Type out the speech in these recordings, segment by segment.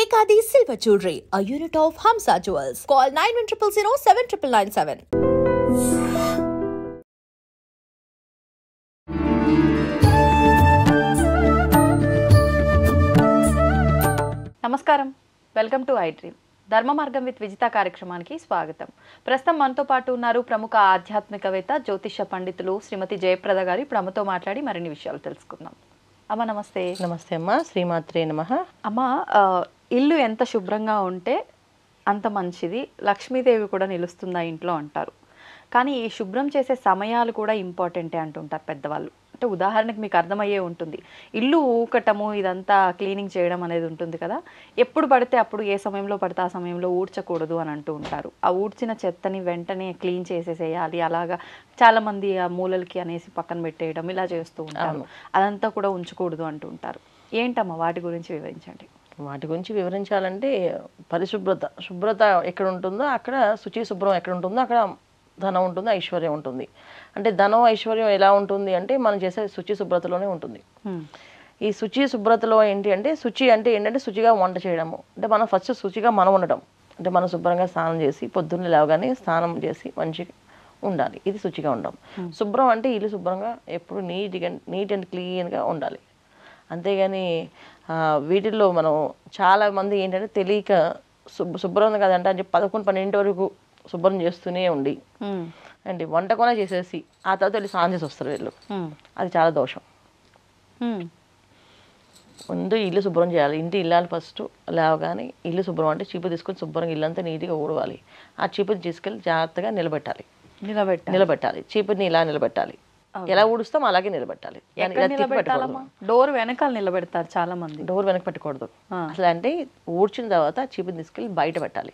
Ekadi Silver Jewelry, a unit of Hamsa Jewels. Call 9100 నమస్కారం, welcome to I dream. ధర్మ మార్గం with Vijitha కార్యక్రమానికి స్వాగతం. ప్రస్తుతం మనతో పాటు ఉన్నారు ప్రముఖ ఆధ్యాత్మికవేత్త, జ్యోతిష పండితులు శ్రీమతి జయప్రద గారు. ఇప్పుడు అమ్మతో మాట్లాడి మరిన్ని విషయాలు తెలుసుకుందాం. అమ్మ నమస్తే. నమస్తే అమ్మ, శ్రీమాత్రే నమః. అమ్మ, ఇల్లు ఎంత శుభ్రంగా ఉంటే అంత మంచిది, లక్ష్మీదేవి కూడా నిలుస్తుందా ఇంట్లో అంటారు. కానీ ఈ శుభ్రం చేసే సమయాలు కూడా ఇంపార్టెంటే అంటుంటారు పెద్దవాళ్ళు. అంటే ఉదాహరణకు మీకు అర్థమయ్యే ఉంటుంది, ఇల్లు ఊకటము ఇదంతా క్లీనింగ్ చేయడం అనేది ఉంటుంది కదా, ఎప్పుడు పడితే అప్పుడు ఏ సమయంలో పడితే ఆ సమయంలో ఊడ్చకూడదు అని అంటూ ఉంటారు. ఆ ఊడ్చిన చెత్తని వెంటనే క్లీన్ చేసేసేయాలి, అలాగా చాలామంది ఆ మూలలకి అనేసి పక్కన పెట్టేయడం ఇలా చేస్తూ ఉంటారు. అదంతా కూడా ఉంచకూడదు అంటూ ఉంటారు. ఏంటమ్మా వాటి గురించి వివరించండి. వాటి గురించి వివరించాలంటే శుభ్రత ఎక్కడ ఉంటుందో అక్కడ శుచి, శుభ్రం ఎక్కడ ఉంటుందో అక్కడ ధనం ఉంటుంది, ఐశ్వర్యం ఉంటుంది. అంటే ధనం ఐశ్వర్యం ఎలా ఉంటుంది అంటే మనం చేసే శుచి శుభ్రతలోనే ఉంటుంది. ఈ శుచి శుభ్రతలో ఏంటి అంటే శుచి అంటే ఏంటంటే శుచిగా వంట చేయడము. అంటే మనం ఫస్ట్ శుచిగా మనం ఉండడం, అంటే మనం శుభ్రంగా స్నానం చేసి పొద్దున్నే లేవగానే స్నానం చేసి మంచిగా ఉండాలి, ఇది శుచిగా ఉండడం. శుభ్రం అంటే ఇల్లు శుభ్రంగా ఎప్పుడు నీట్ అండ్ క్లీన్గా ఉండాలి. అంతేగాని వీటిల్లో మనం చాలా మంది ఏంటంటే తెలియక శుభ్రం కదంటే అని చెప్పి 11-12 వరకు శుభ్రం చేస్తూనే ఉండి అండి వంట కూడా చేసేసి ఆ తర్వాత వెళ్ళి స్నానం చేసి వస్తారు వీళ్ళు. అది చాలా దోషం. ముందు ఇల్లు శుభ్రం చేయాలి. ఇంటి ఇల్లాలి ఫస్ట్ లేవగానే ఇల్లు శుభ్రం అంటే చీపు తీసుకొని శుభ్రంగా ఇల్లంతా నీట్గా ఊడవాలి. ఆ చీపుని తీసుకెళ్ళి జాగ్రత్తగా నిలబెట్టాలి. చీపుని ఇలా నిలబెట్టాలి, ఎలా ఊడుస్తాం అలాగే నిలబెట్టాలి. డోర్ వెనకాల నిలబెడతారు చాలా మంది. డోర్ వెనక పెట్టకూడదు అసలు. అంటే ఊడ్చిన తర్వాత చీపుని తీసుకెళ్ళి బయట పెట్టాలి.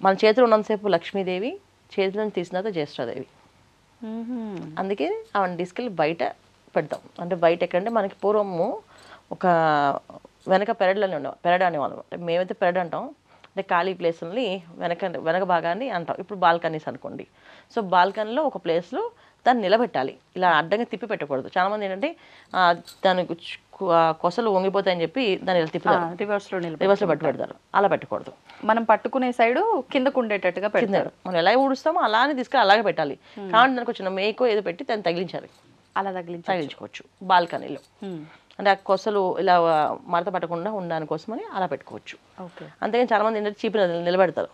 మన చేతిలో ఉన్నంతసేపు లక్ష్మీదేవి, చేతిలో తీసిన తర్వాత జ్యేష్ఠాదేవి. అందుకే ఆవిడ తీసుకెళ్ళి బయట పెడతాం. అంటే బయట ఎక్కడంటే మనకి పూర్వము ఒక వెనక పెరడ్లోనే ఉండేవాళ్ళం, పెరడ్ అనేవాళ్ళం. అంటే మేమైతే పెరడ్ అంటాం, అంటే ఖాళీ ప్లేస్ని వెనక భాగాన్ని అంటాం. ఇప్పుడు బాల్కనీస్ అనుకోండి. సో బాల్కనీలో ఒక ప్లేస్లో దాన్ని నిలబెట్టాలి, ఇలా అడ్డంగా తిప్పి పెట్టకూడదు. చాలామంది ఏంటంటే దానికి కొసలు వంగిపోతాయని చెప్పి దాన్ని ఇలా తిప్పుతారు, రివర్స్లో పట్టు పెడతారు. అలా పెట్టకూడదు. మనం పట్టుకునే సైడు కిందకు ఉండేటట్టుగా పెడతారు. మనం ఎలా ఊడుస్తామో అలానే తీసుకెళ్ళి అలాగే పెట్టాలి. కాబట్టి దానికి వచ్చిన మేకో ఏదో పెట్టి దాన్ని తగిలించాలి, అలా తగిలించుకోవచ్చు బాల్కనీలో. అంటే ఆ కొసలు ఇలా మడత పట్టకుండా ఉండడానికి కోసమని అలా పెట్టుకోవచ్చు. అంతేగాని చాలా మంది ఏంటంటే చీపుని నిలబెడతారు.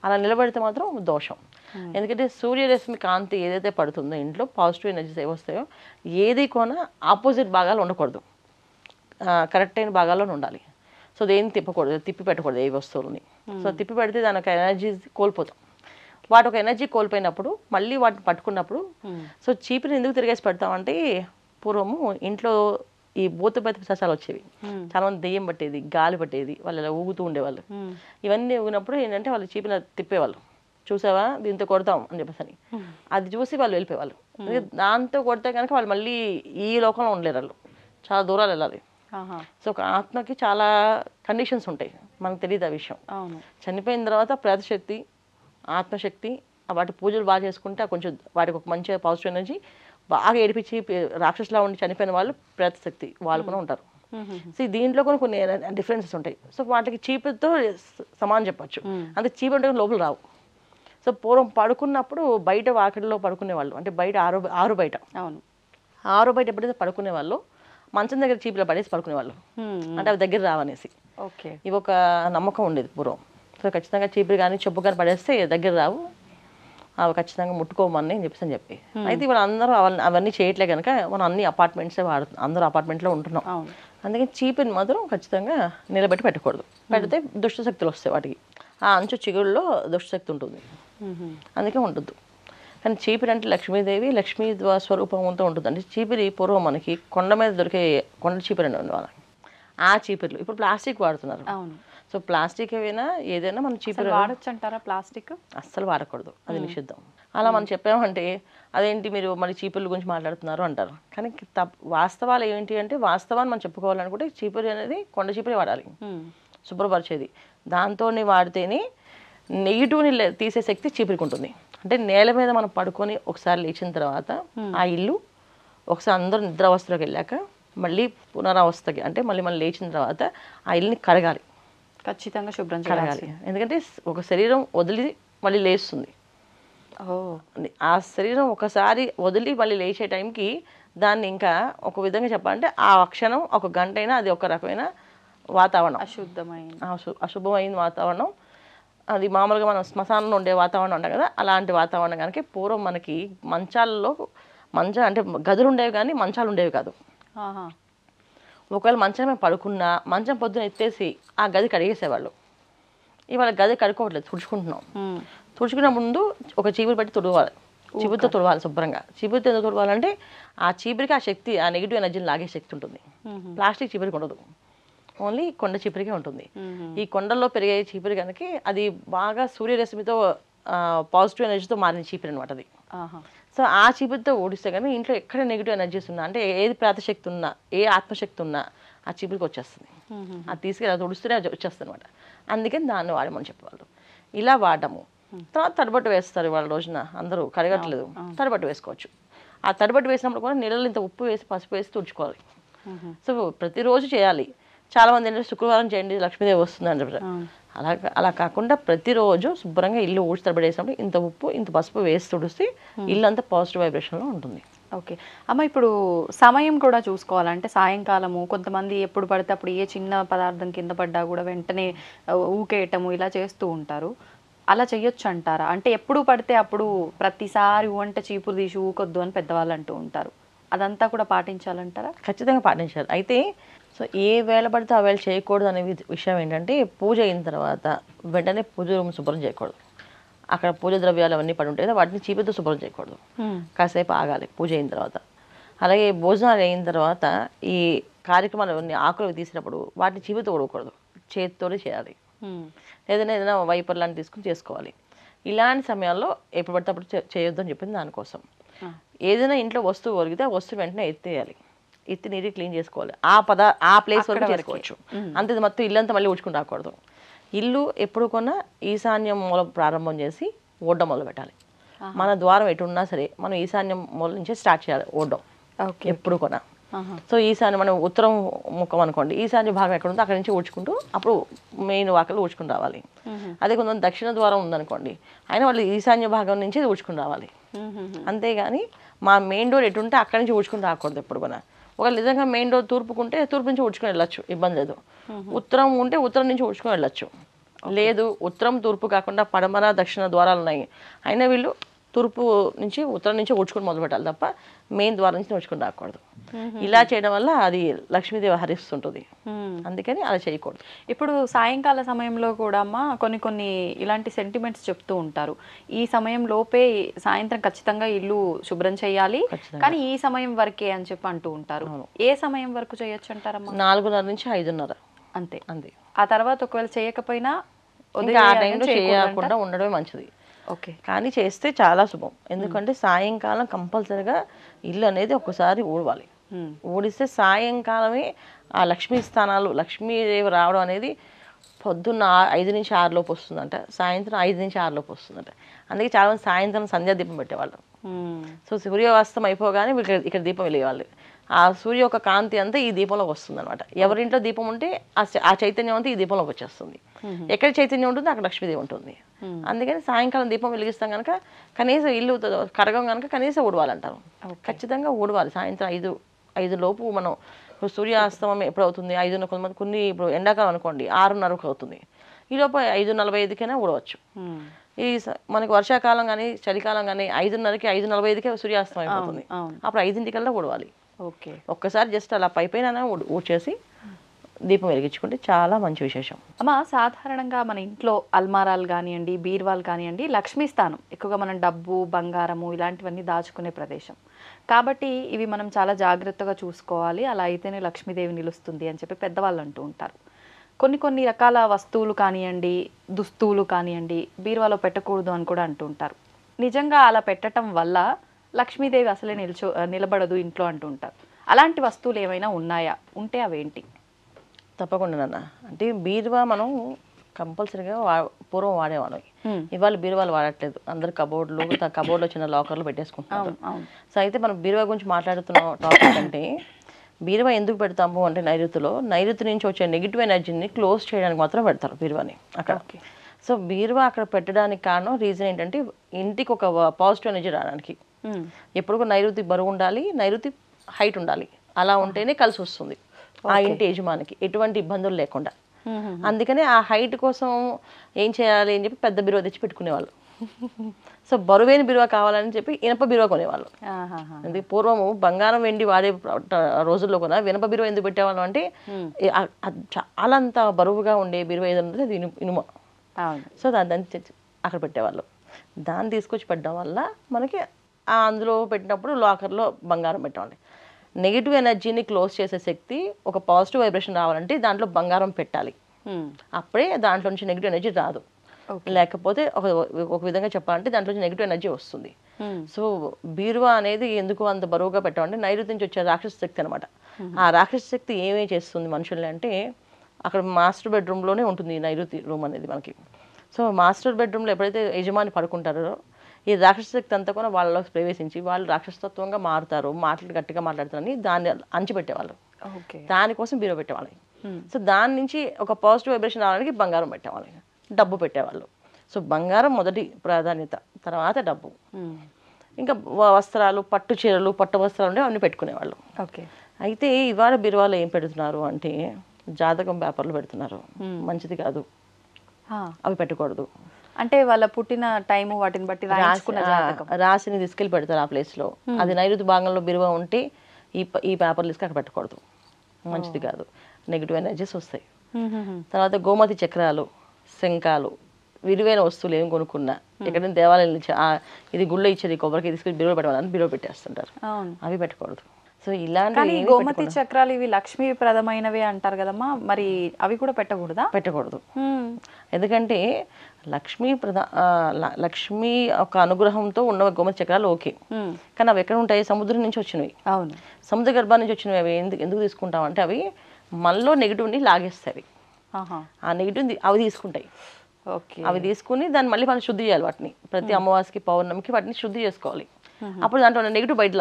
అలా నిలబెడితే మాత్రం దోషం. ఎందుకంటే సూర్యరశ్మి కాంతి ఏదైతే పడుతుందో ఇంట్లో పాజిటివ్ ఎనర్జీస్ ఏవొస్తాయో ఏది కొన ఆపోజిట్ భాగాలు ఉండకూడదు, కరెక్ట్ అయిన భాగాల్లోనే ఉండాలి. సో దేన్ని తిప్పి పెట్టకూడదు ఏ వస్తువులని. సో తిప్పి పెడితే దానికి ఎనర్జీ కోల్పోతాం. వాటి ఒక ఎనర్జీ కోల్పోయినప్పుడు మళ్ళీ వాటిని పట్టుకున్నప్పుడు సో చీపుని ఎందుకు తిరిగేసి పెడతామంటే పూర్వము ఇంట్లో ఈ భూతపేత పిశాచాలు వచ్చేవి. చాలా మంది దెయ్యం పట్టేది, గాలి పట్టేది, వాళ్ళు ఇలా ఊగుతూ ఉండేవాళ్ళు. ఇవన్నీ ఊగినప్పుడు ఏంటంటే వాళ్ళు చీపిన తిప్పేవాళ్ళు. చూసావా దీంతో కొడతాం అని చెప్పేసి అని అది చూసి వాళ్ళు వెళ్ళిపోయేవాళ్ళు. దాంతో కొడితే కనుక వాళ్ళు మళ్ళీ ఈ లోకంలో ఉండలేరు, వాళ్ళు చాలా దూరాలు వెళ్ళాలి. సో ఒక ఆత్మకి చాలా కండిషన్స్ ఉంటాయి, మనకు తెలియదు ఆ విషయం. చనిపోయిన తర్వాత ప్రేతశక్తి, ఆత్మశక్తి, వాటి పూజలు బాగా చేసుకుంటే కొంచెం వాటికి ఒక మంచి పాజిటివ్ ఎనర్జీ బాగా ఏడిపించి రాక్షసులా ఉండి చనిపోయిన వాళ్ళు ప్రేతశక్తి వాళ్ళు కూడా ఉంటారు. సో దీంట్లో కూడా కొన్ని డిఫరెన్సెస్ ఉంటాయి. సో వాటికి చీపుతో సమానం చెప్పచ్చు. అంతే చీపు అంటే లోపల రావు. సో పూర్వం పడుకున్నప్పుడు బయట వాకిడిలో పడుకునేవాళ్ళు, అంటే బయట ఆరు బయట ఎప్పుడైతే పడుకునేవాళ్ళు మంచం దగ్గర చీపులో పడేసి పడుకునేవాళ్ళు, అంటే అవి దగ్గర రావనేసి. ఇవి ఒక నమ్మకం ఉండేది పూర్వం. సో ఖచ్చితంగా చీపురు కానీ చెప్పు కానీ పడేస్తే దగ్గర రావు, అవి ఖచ్చితంగా ముట్టుకోమని చెప్పి. అయితే ఇప్పుడు అందరూ అవన్నీ చేయట్లే కనుక మనం అన్ని అపార్ట్మెంట్సే వాడుతున్నాం, అందరూ అపార్ట్మెంట్లో ఉంటున్నాం. అందుకని చీపుని మాత్రం ఖచ్చితంగా నిలబెట్టి పెట్టకూడదు. పెడితే దుష్టశక్తులు వస్తాయి వాటికి. ఆ అంచు చిగుళ్ళలో దుష్టశక్తి ఉంటుంది, అందుకే ఉంటుంది. కానీ చీపిరి అంటే లక్ష్మీదేవి, లక్ష్మీ స్వరూపంతో ఉంటుంది. అంటే చీపిరి పూర్వం మనకి కొండ మీద దొరికే కొండ చీపిరి అండి వాళ్ళ ఆ చీపిర్లు. ఇప్పుడు ప్లాస్టిక్ వాడుతున్నారు. సో ప్లాస్టిక్ ఏదైనా మనం చీపిరి వాడచ్చు అంటారా? ప్లాస్టిక్ అస్సలు వాడకూడదు, అది నిషిద్ధం. అలా మనం చెప్పామంటే అదేంటి మీరు మరి చీపుర్ల గురించి మాట్లాడుతున్నారు అంటారు. కానీ వాస్తవాలు ఏంటి అంటే వాస్తవాన్ని మనం చెప్పుకోవాలనుకుంటే చీపురి అనేది కొండ చీపురి వాడాలి, శుభ్రపరిచేది. దాంతో వాడితేనే నెగిటివ్ని తీసే శక్తి చీపురికి ఉంటుంది. అంటే నేల మీద మనం పడుకొని ఒకసారి లేచిన తర్వాత ఆ ఇల్లు ఒకసారి అందరూ నిద్రావస్థలోకి వెళ్ళాక మళ్ళీ పునరావస్థకి అంటే మళ్ళీ లేచిన తర్వాత ఆ ఇల్లుని కడగాలి. ఖచ్చితంగా శుభ్రం కడగాలి. చేయాలి. ఎందుకంటే ఒక శరీరం వదిలి మళ్ళీ లేస్తుంది. ఆ శరీరం ఒకసారి వదిలి మళ్ళీ లేచే టైంకి దాన్ని ఇంకా ఒక విధంగా చెప్పాలంటే ఆ క్షణం ఒక గంట అయినా అది ఒక రకమైన వాతావరణం, అశుభమైన వాతావరణం. అది మామూలుగా మనం శ్మశానంలో ఉండే వాతావరణం ఉంటాం కదా, అలాంటి వాతావరణం కనుక పూర్వం మనకి మంచాలలో అంటే గదులు ఉండేవి కానీ మంచాలు ఉండేవి కాదు. ఒకవేళ మంచమే పడుకున్నా మంచం పొద్దున ఎత్తేసి ఆ గది కడిగేసేవాళ్ళు. ఇవాళ గది కడుక్కోవట్లేదు, తుడుచుకుంటున్నాం. తుడుచుకునే ముందు ఒక చీపురు పెట్టి తుడవాలి, చీపురుతో తుడవాలి శుభ్రంగా. చీపురుతో ఎందుకు తుడవాలంటే ఆ చీపురికి ఆ శక్తి, ఆ నెగిటివ్ ఎనర్జీని లాగే శక్తి ఉంటుంది. ప్లాస్టిక్ చీపురికి ఉండదు, ఓన్లీ కొండ చీపురికే ఉంటుంది. ఈ కొండల్లో పెరిగే చీపురు కనుక అది బాగా సూర్యరశ్మితో పాజిటివ్ ఎనర్జీతో మారిన చీపురు అనమాట అది. సో ఆ చీపురుతో ఓడిస్తే కానీ ఇంట్లో ఎక్కడ నెగిటివ్ ఎనర్జీస్ ఉన్నా, అంటే ఏది ప్రాతశక్తి ఉన్నా, ఏ ఆత్మశక్తి ఉన్నా ఆ చీపురికి వచ్చేస్తుంది. అది తీసుకెళ్ళి తుడుస్తూనే వచ్చేస్తుంది అనమాట. అందుకని దాన్ని వాడమని చెప్పేవాళ్ళు. ఇలా వాడము. తర్వాత తడబట్టు వేస్తారు వాళ్ళ రోజున, అందరూ కడగట్లేదు, తడబట్టు వేసుకోవచ్చు. ఆ తడబట్టు వేసినప్పుడు కూడా నీళ్ళలో ఇంత ఉప్పు వేసి పసుపు వేసి తుడుచుకోవాలి. సో ప్రతిరోజు చేయాలి. చాలా మంది ఏంటంటే శుక్రవారం చేయండి లక్ష్మీదేవి వస్తుంది అని చెప్పారు. అలా కాకుండా ప్రతిరోజు శుభ్రంగా ఇల్లు ఊడ్చి తడబడేసినప్పుడు ఇంత ఉప్పు ఇంత పసుపు వేసి తుడిస్తే ఇల్లు అంతా పాజిటివ్ వైబ్రేషన్లో ఉంటుంది. ఓకే అమ్మ, ఇప్పుడు సమయం కూడా చూసుకోవాలంటే సాయంకాలము కొంతమంది ఎప్పుడు పడితే అప్పుడు ఏ చిన్న పదార్థం కింద పడ్డా కూడా వెంటనే ఊకేయటము ఇలా చేస్తూ ఉంటారు. అలా చెయ్యొచ్చు అంటారా? అంటే ఎప్పుడు పడితే అప్పుడు ప్రతిసారి వంట చీపురు తీసి ఊకొద్దు అని పెద్దవాళ్ళు అంటూ ఉంటారు. అదంతా కూడా పాటించాలంటారా? ఖచ్చితంగా పాటించాలి. అయితే సో ఏ వేళ పడితే ఆ వేళ చేయకూడదు అనే విషయం ఏంటంటే, పూజ అయిన తర్వాత వెంటనే పూజ రూమ్ శుభ్రం చేయకూడదు. అక్కడ పూజ ద్రవ్యాలు అవన్నీ పడి ఉంటాయి కదా, వాటిని చీపురుతో శుభ్రం చేయకూడదు. కాసేపు ఆగాలి పూజ అయిన తర్వాత. అలాగే భోజనాలు అయిన తర్వాత ఈ కార్యక్రమాలు అవన్నీ ఆకులు తీసినప్పుడు వాటిని చీపురుతో కొడకూడదు, చేతితోనే చేయాలి. ఏదైనా వైపర్ లాంటి తీసుకుని చేసుకోవాలి. ఇలాంటి సమయాల్లో ఎప్పుడు పడితే అప్పుడు చేయొద్దు అని చెప్పింది దానికోసం. ఏదైనా ఇంట్లో వస్తువు ఒరిగితే ఆ వస్తువు వెంటనే ఎత్తేయాలి, ఎత్తి నీటి క్లీన్ చేసుకోవాలి. ఆ ప్లేస్ వరకు చేసుకోవచ్చు. అంతే, మొత్తం ఇల్లంతా మళ్ళీ ఊడ్చుకుని రాకూడదు. ఇల్లు ఎప్పుడు కొన్నా ఈశాన్యం మూలం ప్రారంభం చేసి ఓడ్డం మొదలు పెట్టాలి. మన ద్వారం ఎటు ఉన్నా సరే మనం ఈశాన్యం మూల నుంచే స్టార్ట్ చేయాలి ఓడ్డం ఎప్పుడు కొన్నా. సో ఈశాన్యం మనం ఉత్తరం ముఖం అనుకోండి, ఈశాన్య భాగం ఎక్కడ ఉందో అక్కడి నుంచి ఊడ్చుకుంటూ అప్పుడు మెయిన్ వాకలు ఊడ్చుకుని రావాలి. అదే కొంచెం దక్షిణ ద్వారం ఉందనుకోండి, అయినా వాళ్ళు ఈశాన్య భాగం నుంచి ఊడ్చుకుని రావాలి. అంతేగాని మా మెయిన్ డోర్ ఎటు ఉంటే అక్కడి నుంచి ఊడ్చుకుని రాకూడదు ఎప్పుడు కొన్నా. ఒకవేళ నిజంగా మెయిన్ డోర్ తూర్పుకుంటే తూర్పు నుంచి ఊడ్చుకొని వెళ్ళొచ్చు, ఇబ్బంది లేదు. ఉత్తరం ఉంటే ఉత్తరం నుంచి ఊడ్చుకొని వెళ్ళొచ్చు. లేదు ఉత్తరం తూర్పు కాకుండా పడమర దక్షిణ ద్వారాలు ఉన్నాయి, అయినా వీళ్ళు తూర్పు నుంచి ఉత్తరం నుంచి ఊడ్చుకొని మొదలు పెట్టాలి తప్ప మెయిన్ ద్వారం నుంచి ఊడ్చుకొని రాకూడదు. ఇలా చేయడం వల్ల అది లక్ష్మీదేవి హరిస్తుంటుంది, అందుకని అలా చేయకూడదు. ఇప్పుడు సాయంకాల సమయంలో కూడా అమ్మ కొన్ని ఇలాంటి సెంటిమెంట్స్ చెప్తూ ఉంటారు. ఈ సమయం లోపే సాయంత్రం ఖచ్చితంగా ఇల్లు శుభ్రం చేయాలి, కానీ ఈ సమయం వరకే అని చెప్పి అంటూ ఉంటారు. ఏ సమయం వరకు చేయొచ్చు అంటారమ్మా? 4:30 నుంచి 5:30 అంతే. అంతే. ఆ తర్వాత ఒకవేళ చేయకపోయినా ఆ టైంలో చేయకుండా ఉండడమే మంచిది. ఓకే, కానీ చేస్తే చాలా శుభం. ఎందుకంటే సాయంకాలం కంపల్సరిగా ఇల్లు అనేది ఒకసారి ఊడవాలి. ఊడిస్తే సాయంకాలమే ఆ లక్ష్మీ స్థానాలు, లక్ష్మీదేవి రావడం అనేది పొద్దున్న 5 నుంచి 6 లోపు వస్తుందంట, సాయంత్రం 5 నుంచి 6 లోపు వస్తుందంట. అందుకే చాలా మంది సాయంత్రం సంధ్యాదీపం పెట్టేవాళ్ళు. సో సూర్యాస్తం అయిపోగానే ఇక్కడ దీపం వెలిగేవాళ్ళు. ఆ సూర్య యొక్క కాంతి అంతా ఈ దీపంలోకి వస్తుంది అనమాట. ఎవరింట్లో దీపం ఉంటే ఆ చైతన్యం అంతా ఈ దీపంలోకి వచ్చేస్తుంది. ఎక్కడ చైతన్యం ఉంటుంది అక్కడ లక్ష్మీదేవి ఉంటుంది. అందుకని సాయంకాలం దీపం వెలిగిస్తాం కనుక కనీసం ఇల్లు కడగం కనుక కనీసం ఊడవాలంటారు. ఖచ్చితంగా ఊడవాలి. సాయంత్రం 5 లోపు మనం ఇప్పుడు సూర్యాస్తమం ఎప్పుడు అవుతుంది 5:30, కొంతమంది కొన్ని ఇప్పుడు ఎండాకాలం అనుకోండి 6:30కు అవుతుంది, ఈ లోపు 5:45కైనా ఊడవచ్చు. ఈ మనకి వర్షాకాలం కానీ చలికాలం కానీ 5:30కి 5:45కే సూర్యాస్తం అయిపోతుంది. అప్పుడు 5:00కల్లా ఊడవాలి. ఓకే, ఒక్కసారి జస్ట్ అలా పైపైన ఊడ్చేసి దీపం వెలిగించుకుంటే చాలా మంచి విశేషం. అమ్మ, సాధారణంగా మన ఇంట్లో అల్మారాలు కానివ్వండి, బీరువాలు కానివ్వండి, లక్ష్మీ స్థానం ఎక్కువగా మనం డబ్బు, బంగారము ఇలాంటివన్నీ దాచుకునే ప్రదేశం కాబట్టి ఇవి మనం చాలా జాగ్రత్తగా చూసుకోవాలి. అలా అయితేనే లక్ష్మీదేవి నిలుస్తుంది అని చెప్పి పెద్దవాళ్ళు అంటూ ఉంటారు. కొన్ని రకాల వస్తువులు కానివ్వండి, దుస్తువులు కానివ్వండి బీరువాలో పెట్టకూడదు అని కూడా అంటూ ఉంటారు. నిజంగా అలా పెట్టడం వల్ల లక్ష్మీదేవి అసలే నిలబడదు ఇంట్లో అంటూ ఉంటారు. అలాంటి వస్తువులు ఏమైనా ఉన్నాయా? ఉంటే అవేంటి? తప్పకుండా నాన్న. అంటే బీరువా మనం కంపల్సరీగా పూర్వం వాడేవాళ్ళం. ఇవాళ బీరువాలు వాడట్లేదు, అందరు కబోర్డ్లో చిన్న లాకర్లు పెట్టేసుకుంటున్నారు. సో అయితే మనం బీరువా గురించి మాట్లాడుతున్న టాపిక్ అంటే బీరువా ఎందుకు పెడతాము అంటే నైరుతి నుంచి వచ్చే నెగిటివ్ ఎనర్జీని క్లోజ్ చేయడానికి మాత్రం పెడతారు బీరువాని అక్కడ. సో బీరువా అక్కడ పెట్టడానికి కారణం రీజన్ ఏంటంటే ఇంటికి ఒక పాజిటివ్ ఎనర్జీ రావడానికి. ఎప్పుడు నైరుతి బరువు ఉండాలి, నైరుతి హైట్ ఉండాలి, అలా ఉంటేనే కలిసి వస్తుంది ఆ ఇంటి యజమానికి ఎటువంటి ఇబ్బందులు లేకుండా. అందుకనే ఆ హైట్ కోసం ఏం చేయాలి అని చెప్పి పెద్ద బీరువా తెచ్చి పెట్టుకునేవాళ్ళు. సో బరువైన బీరువా కావాలని చెప్పి ఇనప బీరువా కొనేవాళ్ళు. అందుకే పూర్వము బంగారం వెండి వాడే రోజుల్లో కూడా ఇనప బీరువా ఎందుకు పెట్టేవాళ్ళం అంటే చాలా అంత బరువుగా ఉండే బీరువా ఏదో ఉంటుంది అది ఇనుమ. సో దాన్ని అక్కడ పెట్టేవాళ్ళు. దాన్ని తీసుకొచ్చి పెట్టడం వల్ల మనకి అందులో పెట్టినప్పుడు లాకర్లో బంగారం పెట్టాలి. నెగిటివ్ ఎనర్జీని క్లోజ్ చేసే శక్తి, ఒక పాజిటివ్ వైబ్రేషన్ రావాలంటే దాంట్లో బంగారం పెట్టాలి. అప్పుడే దాంట్లో నుంచి నెగిటివ్ ఎనర్జీ రాదు. లేకపోతే ఒక విధంగా చెప్పాలంటే దాంట్లో నుంచి నెగిటివ్ ఎనర్జీ వస్తుంది. సో బీరువా అనేది ఎందుకు అంత బరువుగా పెట్టాలంటే నైరుతి నుంచి వచ్చే రాక్షస శక్తి అనమాట. ఆ రాక్షస శక్తి ఏమేమి చేస్తుంది మనుషుల్ని అంటే అక్కడ మాస్టర్ బెడ్రూమ్లోనే ఉంటుంది ఈ నైరుతి రూమ్ అనేది మనకి. సో మాస్టర్ బెడ్రూమ్లో ఎప్పుడైతే యజమాని పడుకుంటారో ఈ రాక్షస శక్తి అంతా కూడా వాళ్ళలో ప్రవేశించి వాళ్ళు రాక్షసత్వంగా మారుతారు, మాటలు గట్టిగా మాట్లాడతారని దాన్ని అంచిపెట్టేవాళ్ళు. దానికోసం బీరువా పెట్టేవాళ్ళు. సో దాని నుంచి ఒక పాజిటివ్ వైబ్రేషన్ రావడానికి బంగారం పెట్టేవాళ్ళు, డబ్బు పెట్టేవాళ్ళు. సో బంగారం మొదటి ప్రాధాన్యత, తర్వాత డబ్బు. ఇంకా వస్త్రాలు, పట్టు చీరలు, పట్టు వస్త్రాలు ఉండే అవన్నీ పెట్టుకునేవాళ్ళు. అయితే ఇవాళ బీరువాలో ఏం పెడుతున్నారు అంటే జాతకం పేపర్లు పెడుతున్నారు. మంచిది కాదు, అవి పెట్టకూడదు. అంటే వాళ్ళ పుట్టిన టైము వాటిని బట్టి రాశిని తీసుకెళ్ళి పెడతారు ఆ ప్లేస్లో. అది నైరుతి భాగంలో బీరువా ఉంటే ఈ పేపర్లు తీసుకు అక్కడ పెట్టకూడదు, మంచిది కాదు, నెగిటివ్ ఎనర్జీస్ వస్తాయి. తర్వాత గోమతి చక్రాలు, శంఖాలు, విలువైన వస్తువులు ఏమి కొనుక్కున్నా ఎక్కడైనా దేవాలయం ఇది గుళ్ళో ఇచ్చేది కొబ్బరికి తీసుకెళ్ళి బీరువా పెట్టాలని బీరువా పెట్టేస్తుంటారు, అవి పెట్టకూడదు. సో ఇలాంటి గోమతి చక్రాలు ఇవి లక్ష్మీప్రదమైనవే అంటారు కదమ్మా, మరి అవి కూడా పెట్టకూడదా? పెట్టకూడదు. ఎందుకంటే లక్ష్మీ ఒక అనుగ్రహంతో ఉన్న గోమతి చక్రాలు ఓకే, కానీ అవి ఎక్కడ ఉంటాయి? సముద్రం నుంచి వచ్చినవి. అవును, సముద్ర గర్భాల నుంచి వచ్చినవి. అవి ఎందుకు తీసుకుంటాం అంటే అవి మనలో నెగిటివ్ని లాగేస్తాయి. ఆ నెగిటివ్ అవి తీసుకుంటాయి. అవి తీసుకుని దాన్ని మళ్ళీ మనం శుద్ధి చేయాలి. వాటిని ప్రతి అమావాస్యకి పౌర్ణమికి వాటిని శుద్ధి చేసుకోవాలి. అప్పుడు దాంట్లో ఉన్న నెగిటివ్ బయట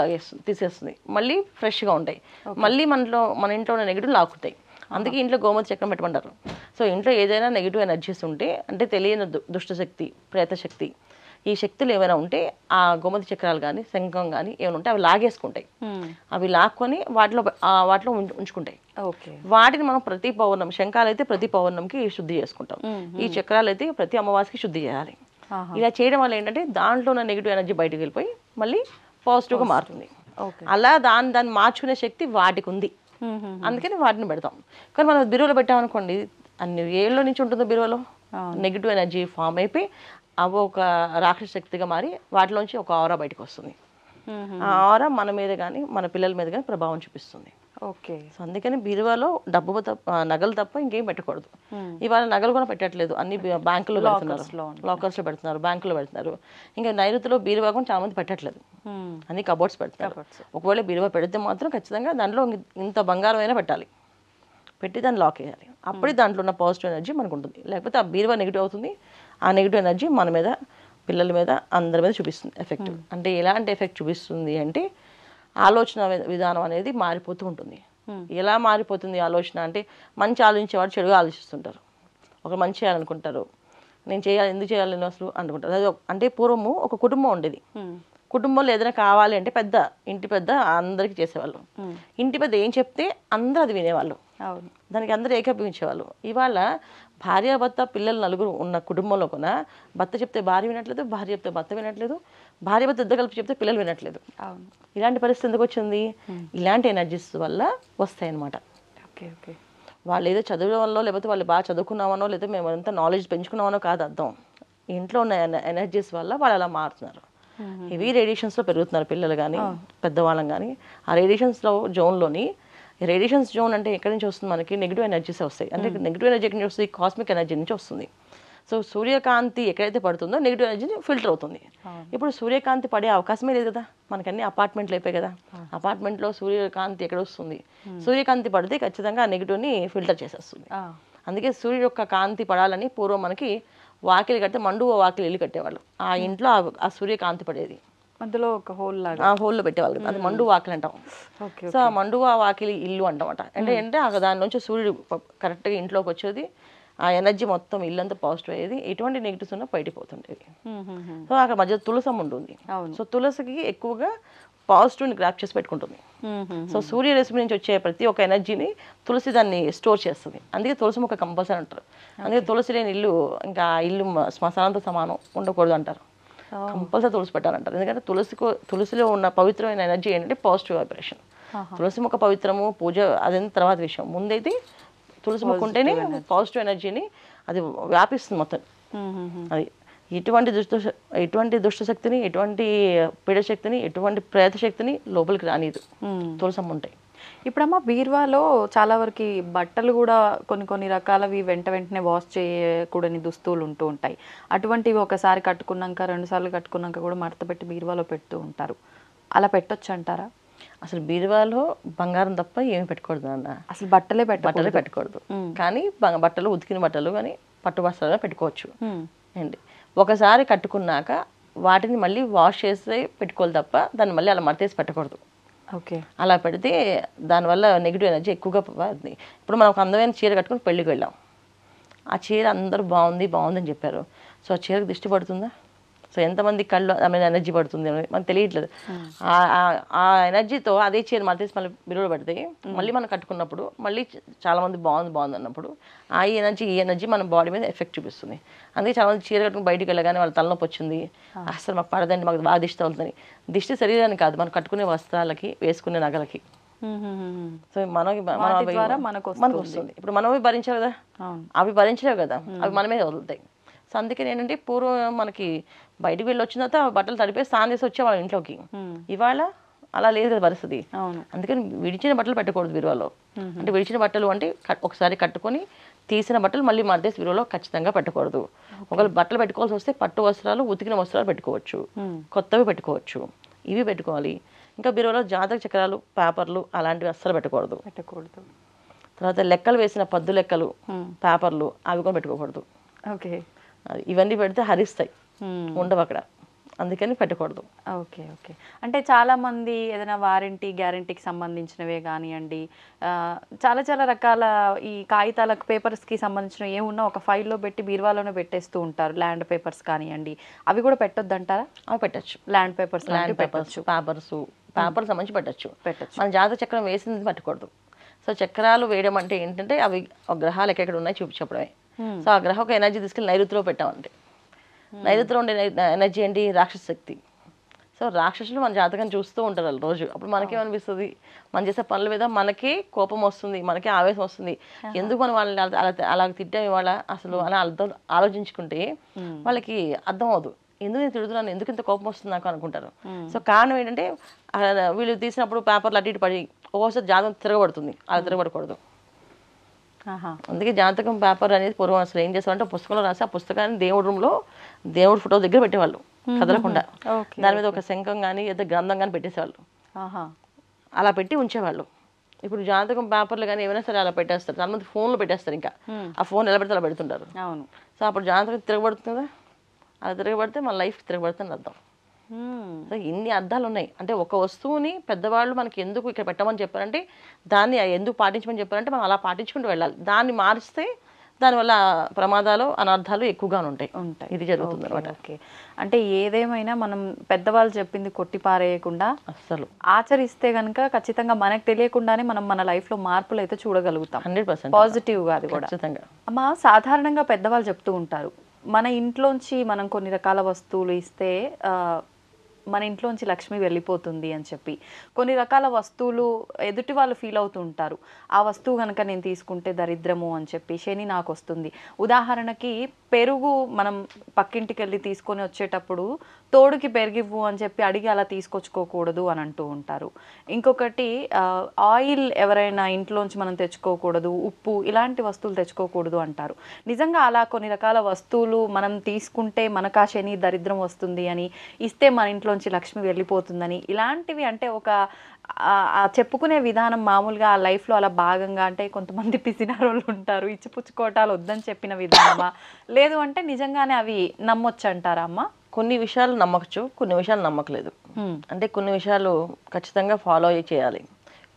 తీసేస్తుంది, మళ్ళీ ఫ్రెష్గా ఉంటాయి. మళ్ళీ మన ఇంట్లో ఉన్న నెగిటివ్ లాక్కుతాయి. అందుకే ఇంట్లో గోమతి చక్రం పెట్టమంటారు. సో ఇంట్లో ఏదైనా నెగిటివ్ ఎనర్జీస్ ఉంటే అంటే తెలియని దుష్టశక్తి, ప్రేతశక్తి, ఈ శక్తులు ఏమైనా ఉంటే ఆ గోమతి చక్రాలు కానీ శంఖం కానీ ఏమైనా ఉంటే అవి లాగేసుకుంటాయి. అవి లాక్కొని వాటిలో ఉంచుకుంటాయి. వాటిని మనం ప్రతి పౌర్ణమి, శంఖాలు అయితే ప్రతి పౌర్ణమికి శుద్ధి చేసుకుంటాం, ఈ చక్రాలు అయితే ప్రతి అమావాస్యకి శుద్ధి చేయాలి. ఇలా చేయడం వల్ల ఏంటంటే దాంట్లో ఉన్న నెగిటివ్ ఎనర్జీ బయటకు వెళ్ళిపోయి మళ్ళీ పాజిటివ్గా మారుతుంది. అలా దాన్ని మార్చుకునే శక్తి వాటికి ఉంది. అందుకని వాటిని పెడతాం. కానీ మనం బీరువాలో పెట్టామనుకోండి, అన్ని ఏళ్ళ నుంచి ఉంటుందో బీరువాలో నెగిటివ్ ఎనర్జీ ఫామ్ అయిపోయి అవి ఒక రాక్షస శక్తిగా మారి వాటిలోంచి ఒక ఆరా బయటకు వస్తుంది. ఆ ఆరా మన మీద కానీ మన పిల్లల మీద కానీ ప్రభావం చూపిస్తుంది. సో అందుకని బీరువాలో డబ్బు నగలు తప్ప ఇంకేం పెట్టకూడదు. ఇవాళ నగలు కూడా పెట్టట్లేదు, అన్ని బ్యాంకులో పెడుతున్నారు, లాకర్స్లో పెడుతున్నారు, బ్యాంకులో పెడుతున్నారు. ఇంకా నైరుతిలో బీరువా కూడా చాలా మంది పెట్టట్లేదు, అన్ని కబోర్డ్స్ పెడుతున్నారు. ఒకవేళ బీరువా పెడితే మాత్రం ఖచ్చితంగా దాంట్లో ఇంత బంగారం అయినా పెట్టాలి, పెట్టి దాన్ని లాక్ వేయాలి. అప్పుడే దాంట్లో ఉన్న పాజిటివ్ ఎనర్జీ మనకు ఉంటుంది. లేకపోతే ఆ బీరువా నెగిటివ్ అవుతుంది. ఆ నెగిటివ్ ఎనర్జీ మన మీద, పిల్లల మీద, అందరి మీద చూపిస్తుంది ఎఫెక్ట్. అంటే ఎలాంటి ఎఫెక్ట్ చూపిస్తుంది అంటే ఆలోచన విధానం అనేది మారిపోతూ ఉంటుంది. ఎలా మారిపోతుంది ఆలోచన అంటే మంచి ఆలోచించేవాడు చెడుగా ఆలోచిస్తుంటారు. ఒక మంచి చేయాలనుకుంటారు, నేను చేయాలి, ఎందుకు చేయాలి నేను అసలు అనుకుంటారు. అది అంటే పూర్వము ఒక కుటుంబం ఉండేది. కుటుంబంలో ఏదైనా కావాలి అంటే ఇంటి పెద్ద అందరికీ చేసేవాళ్ళు. ఇంటి పెద్ద ఏం చెప్తే అందరూ అది వినేవాళ్ళు, దానికి అందరూ ఏకీభవించేవాళ్ళు. ఇవాళ భార్యాభర్త పిల్లలు నలుగురు ఉన్న కుటుంబంలో కూడా భర్త చెప్తే భార్య వినట్లేదు, భార్య చెప్తే భర్త వినట్లేదు, భార్య భర్త ఇద్దరు కలిపి చెప్తే పిల్లలు వినట్లేదు. ఇలాంటి పరిస్థితి ఎందుకు వచ్చింది? ఇలాంటి ఎనర్జీస్ వల్ల వస్తాయి అన్నమాట. వాళ్ళు ఏదో చదవడం వల్ల, లేకపోతే వాళ్ళు బాగా చదువుకున్నామనో, లేకపోతే మేము అంతా నాలెడ్జ్ పెంచుకున్నామనో కాదు అర్థం. ఇంట్లో ఉన్న ఎనర్జీస్ వల్ల వాళ్ళు అలా మారుతున్నారు. హెవీ రేడియేషన్స్లో పెరుగుతున్నారు పిల్లలు కానీ పెద్దవాళ్ళం కానీ. ఆ రేడియేషన్స్లో జోన్లోని, రేడియేషన్స్ జోన్ అంటే ఎక్కడి నుంచి వస్తుంది? మనకి నెగిటివ్ ఎనర్జీస్ వస్తాయి. అంటే నెగిటివ్ ఎనర్జీ ఎక్కడి నుంచి వస్తుంది? కాస్మిక్ ఎనర్జీ నుంచి వస్తుంది. సో సూర్యకాంతి ఎక్కడైతే పడుతుందో నెగిటివ్ ఎనర్జీ ఫిల్టర్ అవుతుంది. ఇప్పుడు సూర్యకాంతి పడే అవకాశమే లేదు కదా, మనకి అన్ని అపార్ట్మెంట్లు అయిపోయాయి కదా. అపార్ట్మెంట్లో సూర్యకాంతి ఎక్కడ వస్తుంది? సూర్యకాంతి పడితే ఖచ్చితంగా ఆ నెగిటివ్ని ఫిల్టర్ చేసేస్తుంది. అందుకే సూర్యుడు యొక్క కాంతి పడాలని పూర్వం మనకి వాకిలి కడితే మండువ వాకిలి ఇల్లు కట్టేవాళ్ళు. ఆ ఇంట్లో ఆ సూర్యకాంతి పడేది. మధ్యలో ఒక హోల్ లాగా ఆ హోల్లో పెట్టేవాళ్ళు కదా, అది మండు వాకిలి అంటాం. ఓకే. సో ఆ మండువా వాకిలి ఇల్లు అంటామట. అంటే దాని నుంచి సూర్యుడు కరెక్ట్గా ఇంట్లోకి వచ్చేది, ఆ ఎనర్జీ మొత్తం ఇల్లంతా పాజిటివ్ అయ్యేది, ఎటువంటి నెగిటివ్స్ ఉన్నా బయటికి పోతుండేది. సో అక్కడ మధ్య తులసమ్మ ఉంటుంది. సో తులసికి ఎక్కువగా పాజిటివ్ని గ్రాప్ చేసి పెట్టుకుంటుంది. సో సూర్యరశ్మి నుంచి వచ్చే ప్రతి ఒక్క ఎనర్జీని తులసి దాన్ని స్టోర్ చేస్తుంది. అందుకే తులసి మొక్క కంపల్సరీ అంటారు. అందుకే తులసి లేని ఇల్లు ఇంకా ఇల్లు శ్మశానంతో సమానం, ఉండకూడదు అంటారు. కంపల్సరీ తులసి పెట్టాలంటారు. ఎందుకంటే తులసిలో ఉన్న పవిత్రమైన ఎనర్జీ ఏంటంటే పాజిటివ్ వైబ్రేషన్. తులసి మొక్క పవిత్రము పూజ అదంతా తర్వాత విషయం. ముందైతే తులసి మొక్క ఉంటేనే పాజిటివ్ ఎనర్జీని అది వ్యాపిస్తుంది మొత్తం. అది ఎటువంటి దుష్ట శక్తిని, ఎటువంటి పీడ శక్తిని, ఎటువంటి ప్రేత శక్తిని లోపలికి రానిదు తులసమ్మ ఉంటాయి. ఇప్పుడమ్మా బీరువాలో చాలా వరకు బట్టలు కూడా కొన్ని రకాలవి వెంటనే వాష్ చేయకూడని దుస్తువులు ఉంటూ ఉంటాయి. అటువంటివి ఒకసారి కట్టుకున్నాక 2 సార్లు కట్టుకున్నాక కూడా మడత పెట్టి బీరువాలో పెడుతూ ఉంటారు. అలా పెట్టొచ్చు అంటారా? అసలు బీరువాలో బంగారం తప్ప ఏమి పెట్టకూడదు అన్న. అసలు బట్టలే పెట్టకూడదు. కానీ బట్టలు ఉతికిన బట్టలు కానీ పట్టు వస్త్రాలు పెట్టుకోవచ్చు అండి. ఒకసారి కట్టుకున్నాక వాటిని మళ్ళీ వాష్ చేసి పెట్టుకోవాలి తప్ప దాన్ని మళ్ళీ అలా మడతేసి పెట్టకూడదు. ఓకే. అలా పెడితే దానివల్ల నెగిటివ్ ఎనర్జీ ఎక్కువగా పోతుంది. ఇప్పుడు మనం ఒక అందమైన చీర కట్టుకుని పెళ్ళికి వెళ్ళాం, ఆ చీర అందరూ బాగుంది అని చెప్పారు. సో ఆ చీరకు దిష్టి పడుతుందా? సో ఎంతమంది కళ్ళు ఎనర్జీ పడుతుంది మనకు తెలియట్లేదు. ఆ ఎనర్జీతో అదే చీర మడతేసి మళ్ళీ బిరువులో పెడితే మళ్ళీ మనం కట్టుకున్నప్పుడు మళ్ళీ చాలా మంది బాగుంది అన్నప్పుడు ఈ ఎనర్జీ మన బాడీ మీద ఎఫెక్ట్ చూపిస్తుంది. అందుకే చాలా మంది చీర కట్టుకుని బయటికి వెళ్ళగానే వాళ్ళ తలనొప్పి వచ్చింది, అసలు మాకు పడదండి, మాకు బాగా దిష్టి అవుతుంది. దిష్టి శరీరానికి కాదు, మనం కట్టుకునే వస్త్రాలకి, వేసుకునే నగలకి. సో మనకు వస్తుంది. ఇప్పుడు మనమే భరించాలి కదా, అవి భరించలేవు కదా, అవి మనమే వదులుతాయి. సో అందుకని ఏంటంటే పూర్వం మనకి బయటకు వెళ్ళి వచ్చిన తర్వాత బట్టలు తడిపేసి స్నానం చేసి వచ్చేవాళ్ళం ఇంట్లోకి. ఇవాళ అలా లేదు కదా పరిస్థితి. అందుకని విడిచిన బట్టలు పెట్టకూడదు బీరువాలో. అంటే విడిచిన బట్టలు అంటే ఒకసారి కట్టుకొని తీసిన బట్టలు మళ్ళీ మడతేసి బీరువాలో ఖచ్చితంగా పెట్టకూడదు. ఒకవేళ బట్టలు పెట్టుకోవాల్సి వస్తే పట్టు వస్త్రాలు, ఉతికిన వస్త్రాలు పెట్టుకోవచ్చు, కొత్తవి పెట్టుకోవచ్చు, ఇవి పెట్టుకోవాలి. ఇంకా బీరువాలో జాతక చక్రాలు, పేపర్లు అలాంటివి అస్సలు పెట్టకూడదు. తర్వాత లెక్కలు వేసిన పద్దు లెక్కలు, పేపర్లు అవి కూడా పెట్టుకోకూడదు. ఓకే. ఇవన్నీ పెడితే హరిస్తాయి, ఉండవు అక్కడ, అందుకని పెట్టకూడదు. ఓకే. అంటే చాలా మంది ఏదైనా వారంటీ గ్యారంటీకి సంబంధించినవే కానివ్వండి, చాలా రకాల ఈ కాగితాలకు పేపర్స్కి సంబంధించిన ఏమున్నా ఒక ఫైల్లో పెట్టి బీరువాలోనే పెట్టేస్తూ ఉంటారు. ల్యాండ్ పేపర్స్ కానివ్వండి, అవి కూడా పెట్టొద్దు అంటారా? అవి పెట్టచ్చు. ల్యాండ్ పేపర్స్ పేపర్స్ సంబంధించి పెట్టచ్చు. మన జాతక చక్రం వేసింది పెట్టకూడదు. సో చక్రాలు వేయడం అంటే ఏంటంటే అవి గ్రహాలు ఎక్కడెక్కడ ఉన్నాయి చూపించడమే. సో ఆ గ్రహం ఒక ఎనర్జీ తీసుకెళ్ళి నైరుతిలో పెట్టామంటే, నైరుతిలో ఉండే ఎనర్జీ ఏంటి? రాక్షస శక్తి. సో రాక్షసులు మన జాతకం చూస్తూ ఉంటారు వాళ్ళు రోజు. అప్పుడు మనకేమనిపిస్తుంది? మనం చేసే పనుల మీద మనకే కోపం వస్తుంది, మనకే ఆవేశం వస్తుంది. ఎందుకు మనం వాళ్ళని అలా తిట్టాం ఇవాళ అసలు అలా ఆలోచించుకుంటే వాళ్ళకి అర్థం అవదు. ఎందుకు నేను తిడుతున్నాను, ఎందుకు ఇంత కోపం వస్తుంది నాకు అనుకుంటారు. సో కారణం ఏంటంటే వీళ్ళు తీసినప్పుడు పేపర్లు అటు ఇటు పడి ఒక్కోసారి జాతకం తిరగబడుతుంది, అలా తిరగబడకూడదు. అందుకే జాతకం పేపర్ అనేది పూర్వం అసలు ఏం చేస్తారంటే పుస్తకంలో రాసి ఆ పుస్తకాన్ని దేవుడి రూమ్లో దేవుడి ఫోటో దగ్గర పెట్టేవాళ్ళు కదలకుండా. దాని మీద ఒక శంఖం కానీ ఏదో గ్రంథం కానీ పెట్టేసేవాళ్ళు, అలా పెట్టి ఉంచేవాళ్ళు. ఇప్పుడు జాతకం పేపర్లు కానీ ఏమైనా సరే అలా పెట్టేస్తారు. చాలా మంది ఫోన్లో పెట్టేస్తారు, ఇంకా ఆ ఫోన్ ఎలా పెడితే అలా పెడుతుంటారు. సో అప్పుడు జాతకం తిరగబడుతుంది కదా, అలా తిరగబడితే మన లైఫ్ తిరగబడుతుంది అర్థం. సో ఇన్ని అర్థాలు ఉన్నాయి. అంటే ఒక వస్తువుని పెద్దవాళ్ళు మనకి ఎందుకు ఇక్కడ పెట్టమని చెప్పారంటే, దాన్ని ఎందుకు పాటించమని చెప్పారంటే మనం అలా పాటించుకుంటూ వెళ్ళాలి. దాన్ని మారిస్తే దానివల్ల ప్రమాదాలు, అనర్థాలు ఎక్కువగా ఉంటాయి. ఇది జరుగుతుంది అనమాట. అంటే ఏదేమైనా మనం పెద్దవాళ్ళు చెప్పింది కొట్టి పారేయకుండా అస్సలు ఆచరిస్తే కనుక ఖచ్చితంగా మనకు తెలియకుండానే మనం మన లైఫ్లో మార్పులు అయితే చూడగలుగుతాం. 100% పాజిటివ్గా. అది కూడా అమ్మ సాధారణంగా పెద్దవాళ్ళు చెప్తూ ఉంటారు, మన ఇంట్లోంచి మనం కొన్ని రకాల వస్తువులు ఇస్తే మన ఇంట్లోంచి లక్ష్మి వెళ్ళిపోతుంది అని చెప్పి. కొన్ని రకాల వస్తువులు ఎదుటి వాళ్ళు ఫీల్ అవుతూ ఉంటారు, ఆ వస్తువు కనుక నేను తీసుకుంటే దరిద్రము అని చెప్పి, శని నాకు వస్తుంది. ఉదాహరణకి పెరుగు మనం పక్కింటికి వెళ్ళి తీసుకొని వచ్చేటప్పుడు తోడుకి పెరిగివ్వు అని చెప్పి అడిగి అలా తీసుకొచ్చుకోకూడదు అని అంటూ ఉంటారు. ఇంకొకటి ఆయిల్ ఎవరైనా ఇంట్లోంచి మనం తెచ్చుకోకూడదు, ఉప్పు ఇలాంటి వస్తువులు తెచ్చుకోకూడదు అంటారు. నిజంగా అలా కొన్ని రకాల వస్తువులు మనం తీసుకుంటే మనకు ఆ శని దరిద్రం వస్తుంది అని, ఇస్తే మన ఇంట్లోంచి లక్ష్మి వెళ్ళిపోతుందని, ఇలాంటివి అంటే ఒక చెప్పుకునే విధానం మామూలుగా ఆ లైఫ్లో అలా భాగంగా, అంటే కొంతమంది పిసినారోళ్ళు ఉంటారు, ఇచ్చిపుచ్చుకోవటాలు వద్దని చెప్పిన విధానమా, లేదు అంటే నిజంగానే అవి నమ్మొచ్చు అంటారా అమ్మ? కొన్ని విషయాలు నమ్మచ్చు, కొన్ని విషయాలు నమ్మకలేదు. అంటే కొన్ని విషయాలు ఖచ్చితంగా ఫాలో చేయాలి,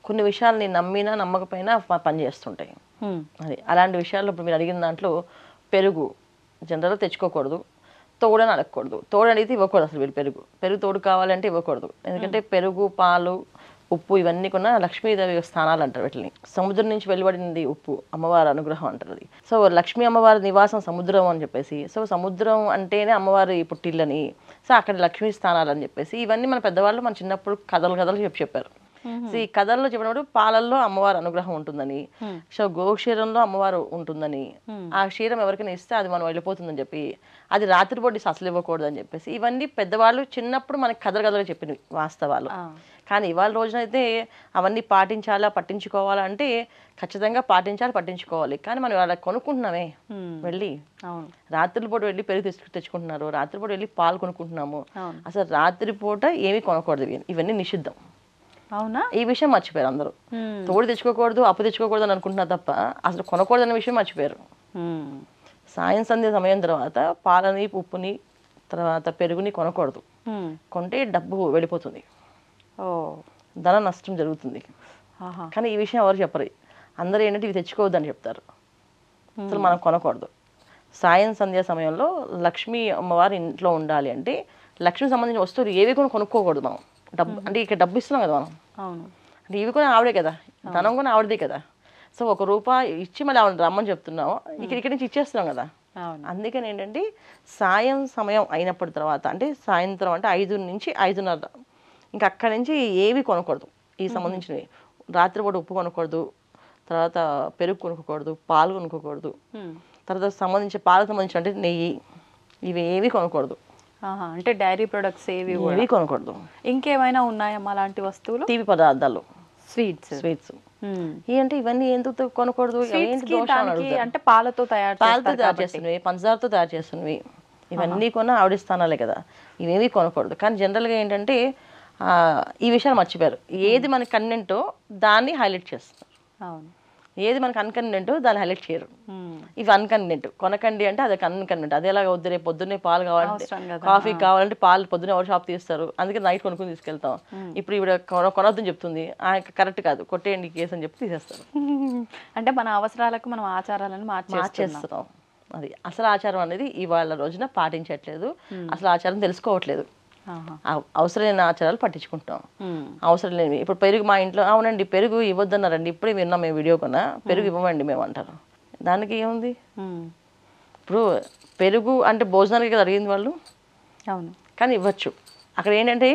కొన్ని విషయాలు నేను నమ్మినా నమ్మకపోయినా పని చేస్తుంటాయి. అది అలాంటి విషయాల్లో ఇప్పుడు మీరు అడిగిన దాంట్లో పెరుగు జనరల్గా తెచ్చుకోకూడదు, తోడని అడగకూడదు. తోడు అడిగితే ఇవ్వకూడదు అసలు. వీళ్ళు పెరుగు తోడు కావాలంటే ఇవ్వకూడదు. ఎందుకంటే పెరుగు, పాలు, ఉప్పు ఇవన్నీ కూడా లక్ష్మీదేవి స్థానాలు అంటారు వీటిని. సముద్రం నుంచి వెలువడింది ఉప్పు, అమ్మవారి అనుగ్రహం అంటారు అది. సో లక్ష్మీ అమ్మవారి నివాసం సముద్రం అని చెప్పేసి, సో సముద్రం అంటేనే అమ్మవారి పుట్టిల్లని, సో అక్కడ లక్ష్మీ స్థానాలు అని చెప్పేసి ఇవన్నీ మన పెద్దవాళ్ళు మన చిన్నప్పుడు కథలు చెప్పారు. సో ఈ కథల్లో చెప్పినప్పుడు పాలల్లో అమ్మవారి అనుగ్రహం ఉంటుందని, సో గోక్షీరంలో అమ్మవారు ఉంటుందని, ఆ క్షీరం ఎవరికైనా ఇస్తే అది మనం వెళ్ళిపోతుందని చెప్పి, అది రాత్రిపూట అసలు ఇవ్వకూడదు అని చెప్పేసి ఇవన్నీ పెద్దవాళ్ళు చిన్నప్పుడు మనకి కథలుగా చెప్పినవి వాస్తవాలు. కానీ ఇవాళ రోజునైతే అవన్నీ పాటించాలా పట్టించుకోవాలా అంటే ఖచ్చితంగా పట్టించుకోవాలి. కానీ మనం వాళ్ళకి కొనుక్కుంటున్నామే వెళ్ళి, రాత్రిపూట వెళ్ళి పెరుగు తెచ్చుకుంటున్నారు, రాత్రిపూట వెళ్ళి పాలు కొనుక్కుంటున్నాము. అసలు రాత్రిపూట ఏమీ కొనకూడదు, ఇవన్నీ నిషిద్ధం. అవునా? ఈ విషయం మర్చిపోయారు అందరూ. తోడు తెచ్చుకోకూడదు, అప్పు తెచ్చుకోకూడదు అని అనుకుంటున్నారు తప్ప అసలు కొనకూడదు అనే విషయం మర్చిపోయారు. సాయం సంధ్య సమయం తర్వాత పాలని, ఉప్పుని, తర్వాత పెరుగుని కొనకూడదు. కొంటే డబ్బు వెళ్ళిపోతుంది, ధన నష్టం జరుగుతుంది. కానీ ఈ విషయం ఎవరు చెప్పరు. అందరూ ఏంటంటే ఇవి తెచ్చుకోవద్దు అని చెప్తారు. అసలు మనం కొనకూడదు. సాయం సంధ్య సమయంలో లక్ష్మీ అమ్మవారి ఇంట్లో ఉండాలి అంటే లక్ష్మికి సంబంధించిన వస్తువులు ఏవి కూడా కొనుక్కోకూడదు మనం. డబ్బు అంటే ఇక్కడ డబ్బు ఇస్తున్నాం కదా మనం, అంటే ఇవి కూడా ఆవిడే కదా, ధనం కూడా ఆవిడదే కదా. సో ₹1 ఇచ్చి మళ్ళీ ఆవిడ రమ్మని చెప్తున్నాము, ఇక్కడి నుంచి ఇచ్చేస్తున్నాం కదా. అందుకని ఏంటంటే సాయం సమయం అయినప్పటి తర్వాత, అంటే సాయంత్రం అంటే 5 నుంచి 5:30, ఇంకా అక్కడి నుంచి ఏవి కొనకూడదు. ఈ సంబంధించినవి రాత్రిపూట ఉప్పు కొనకూడదు, తర్వాత పెరుగు కొనుక్కోకూడదు, పాలు కొనుక్కోకూడదు, తర్వాత పాలకు సంబంధించిన అంటే నెయ్యి, ఇవి ఏవి కొనకూడదు. అంటే డైరీ ప్రొడక్ట్స్ ఏవి కొనకూడదు. ఇంకేమైనా ఉన్నాయమ్మా అలాంటి వస్తువులు? తీపి పదార్థాలు, స్వీట్స్. ఏంటి ఇవన్నీ ఎందుకు కొనకూడదు? అంటే పాలతో తయారు చేస్తున్నవి, పంచదారతో తయారు చేస్తున్నవి, ఇవన్నీ కొన్న ఆవిడ స్థానాలే కదా, ఇవేవి కొనకూడదు. కానీ జనరల్గా ఏంటంటే ఈ విషయాలు మర్చిపోయారు. ఏది మనకి కన్వెంటో దాన్ని హైలైట్ చేస్తున్నారు. ఏది మనకు అన్కన్వెంట్ దాన్ని హైలైట్ చేయరు. ఇవి అన్కన్వెంట్ కొనకండి అంటే అది అన్కన్వెంట్. అది ఎలాగ వద్దు, రేపు పొద్దున్నే పాలు కావాలంటే, కాఫీ కావాలంటే పాలు పొద్దున్నే ఎవరు షాప్ తీస్తారు, అందుకే నైట్ కొనుక్కుని తీసుకెళ్తాం. ఇప్పుడు ఇవిడ కొనొద్దని చెప్తుంది, కరెక్ట్ కాదు, కొట్టేయండి కేసు అని చెప్పి తీసేస్తారు. అంటే మన అవసరాలకు మనం ఆచారాలను మార్చేస్తున్నాం. అది అసలు ఆచారం అనేది ఇవాళ రోజున పాటించట్లేదు, అసలు ఆచారం తెలుసుకోవట్లేదు. అవసరం లేని ఆచారాలు పట్టించుకుంటాం, అవసరం లేనివి. ఇప్పుడు పెరుగు మా ఇంట్లో, అవునండి పెరుగు ఇవ్వద్దన్నారండి, ఇప్పుడే విన్నాం మేము వీడియో కొన్నా, పెరుగు ఇవ్వమండి మేము అంటారు. దానికి ఏముంది? ఇప్పుడు పెరుగు అంటే భోజనానికి కదా అడిగింది వాళ్ళు, అవును, కానీ ఇవ్వచ్చు. అక్కడ ఏంటంటే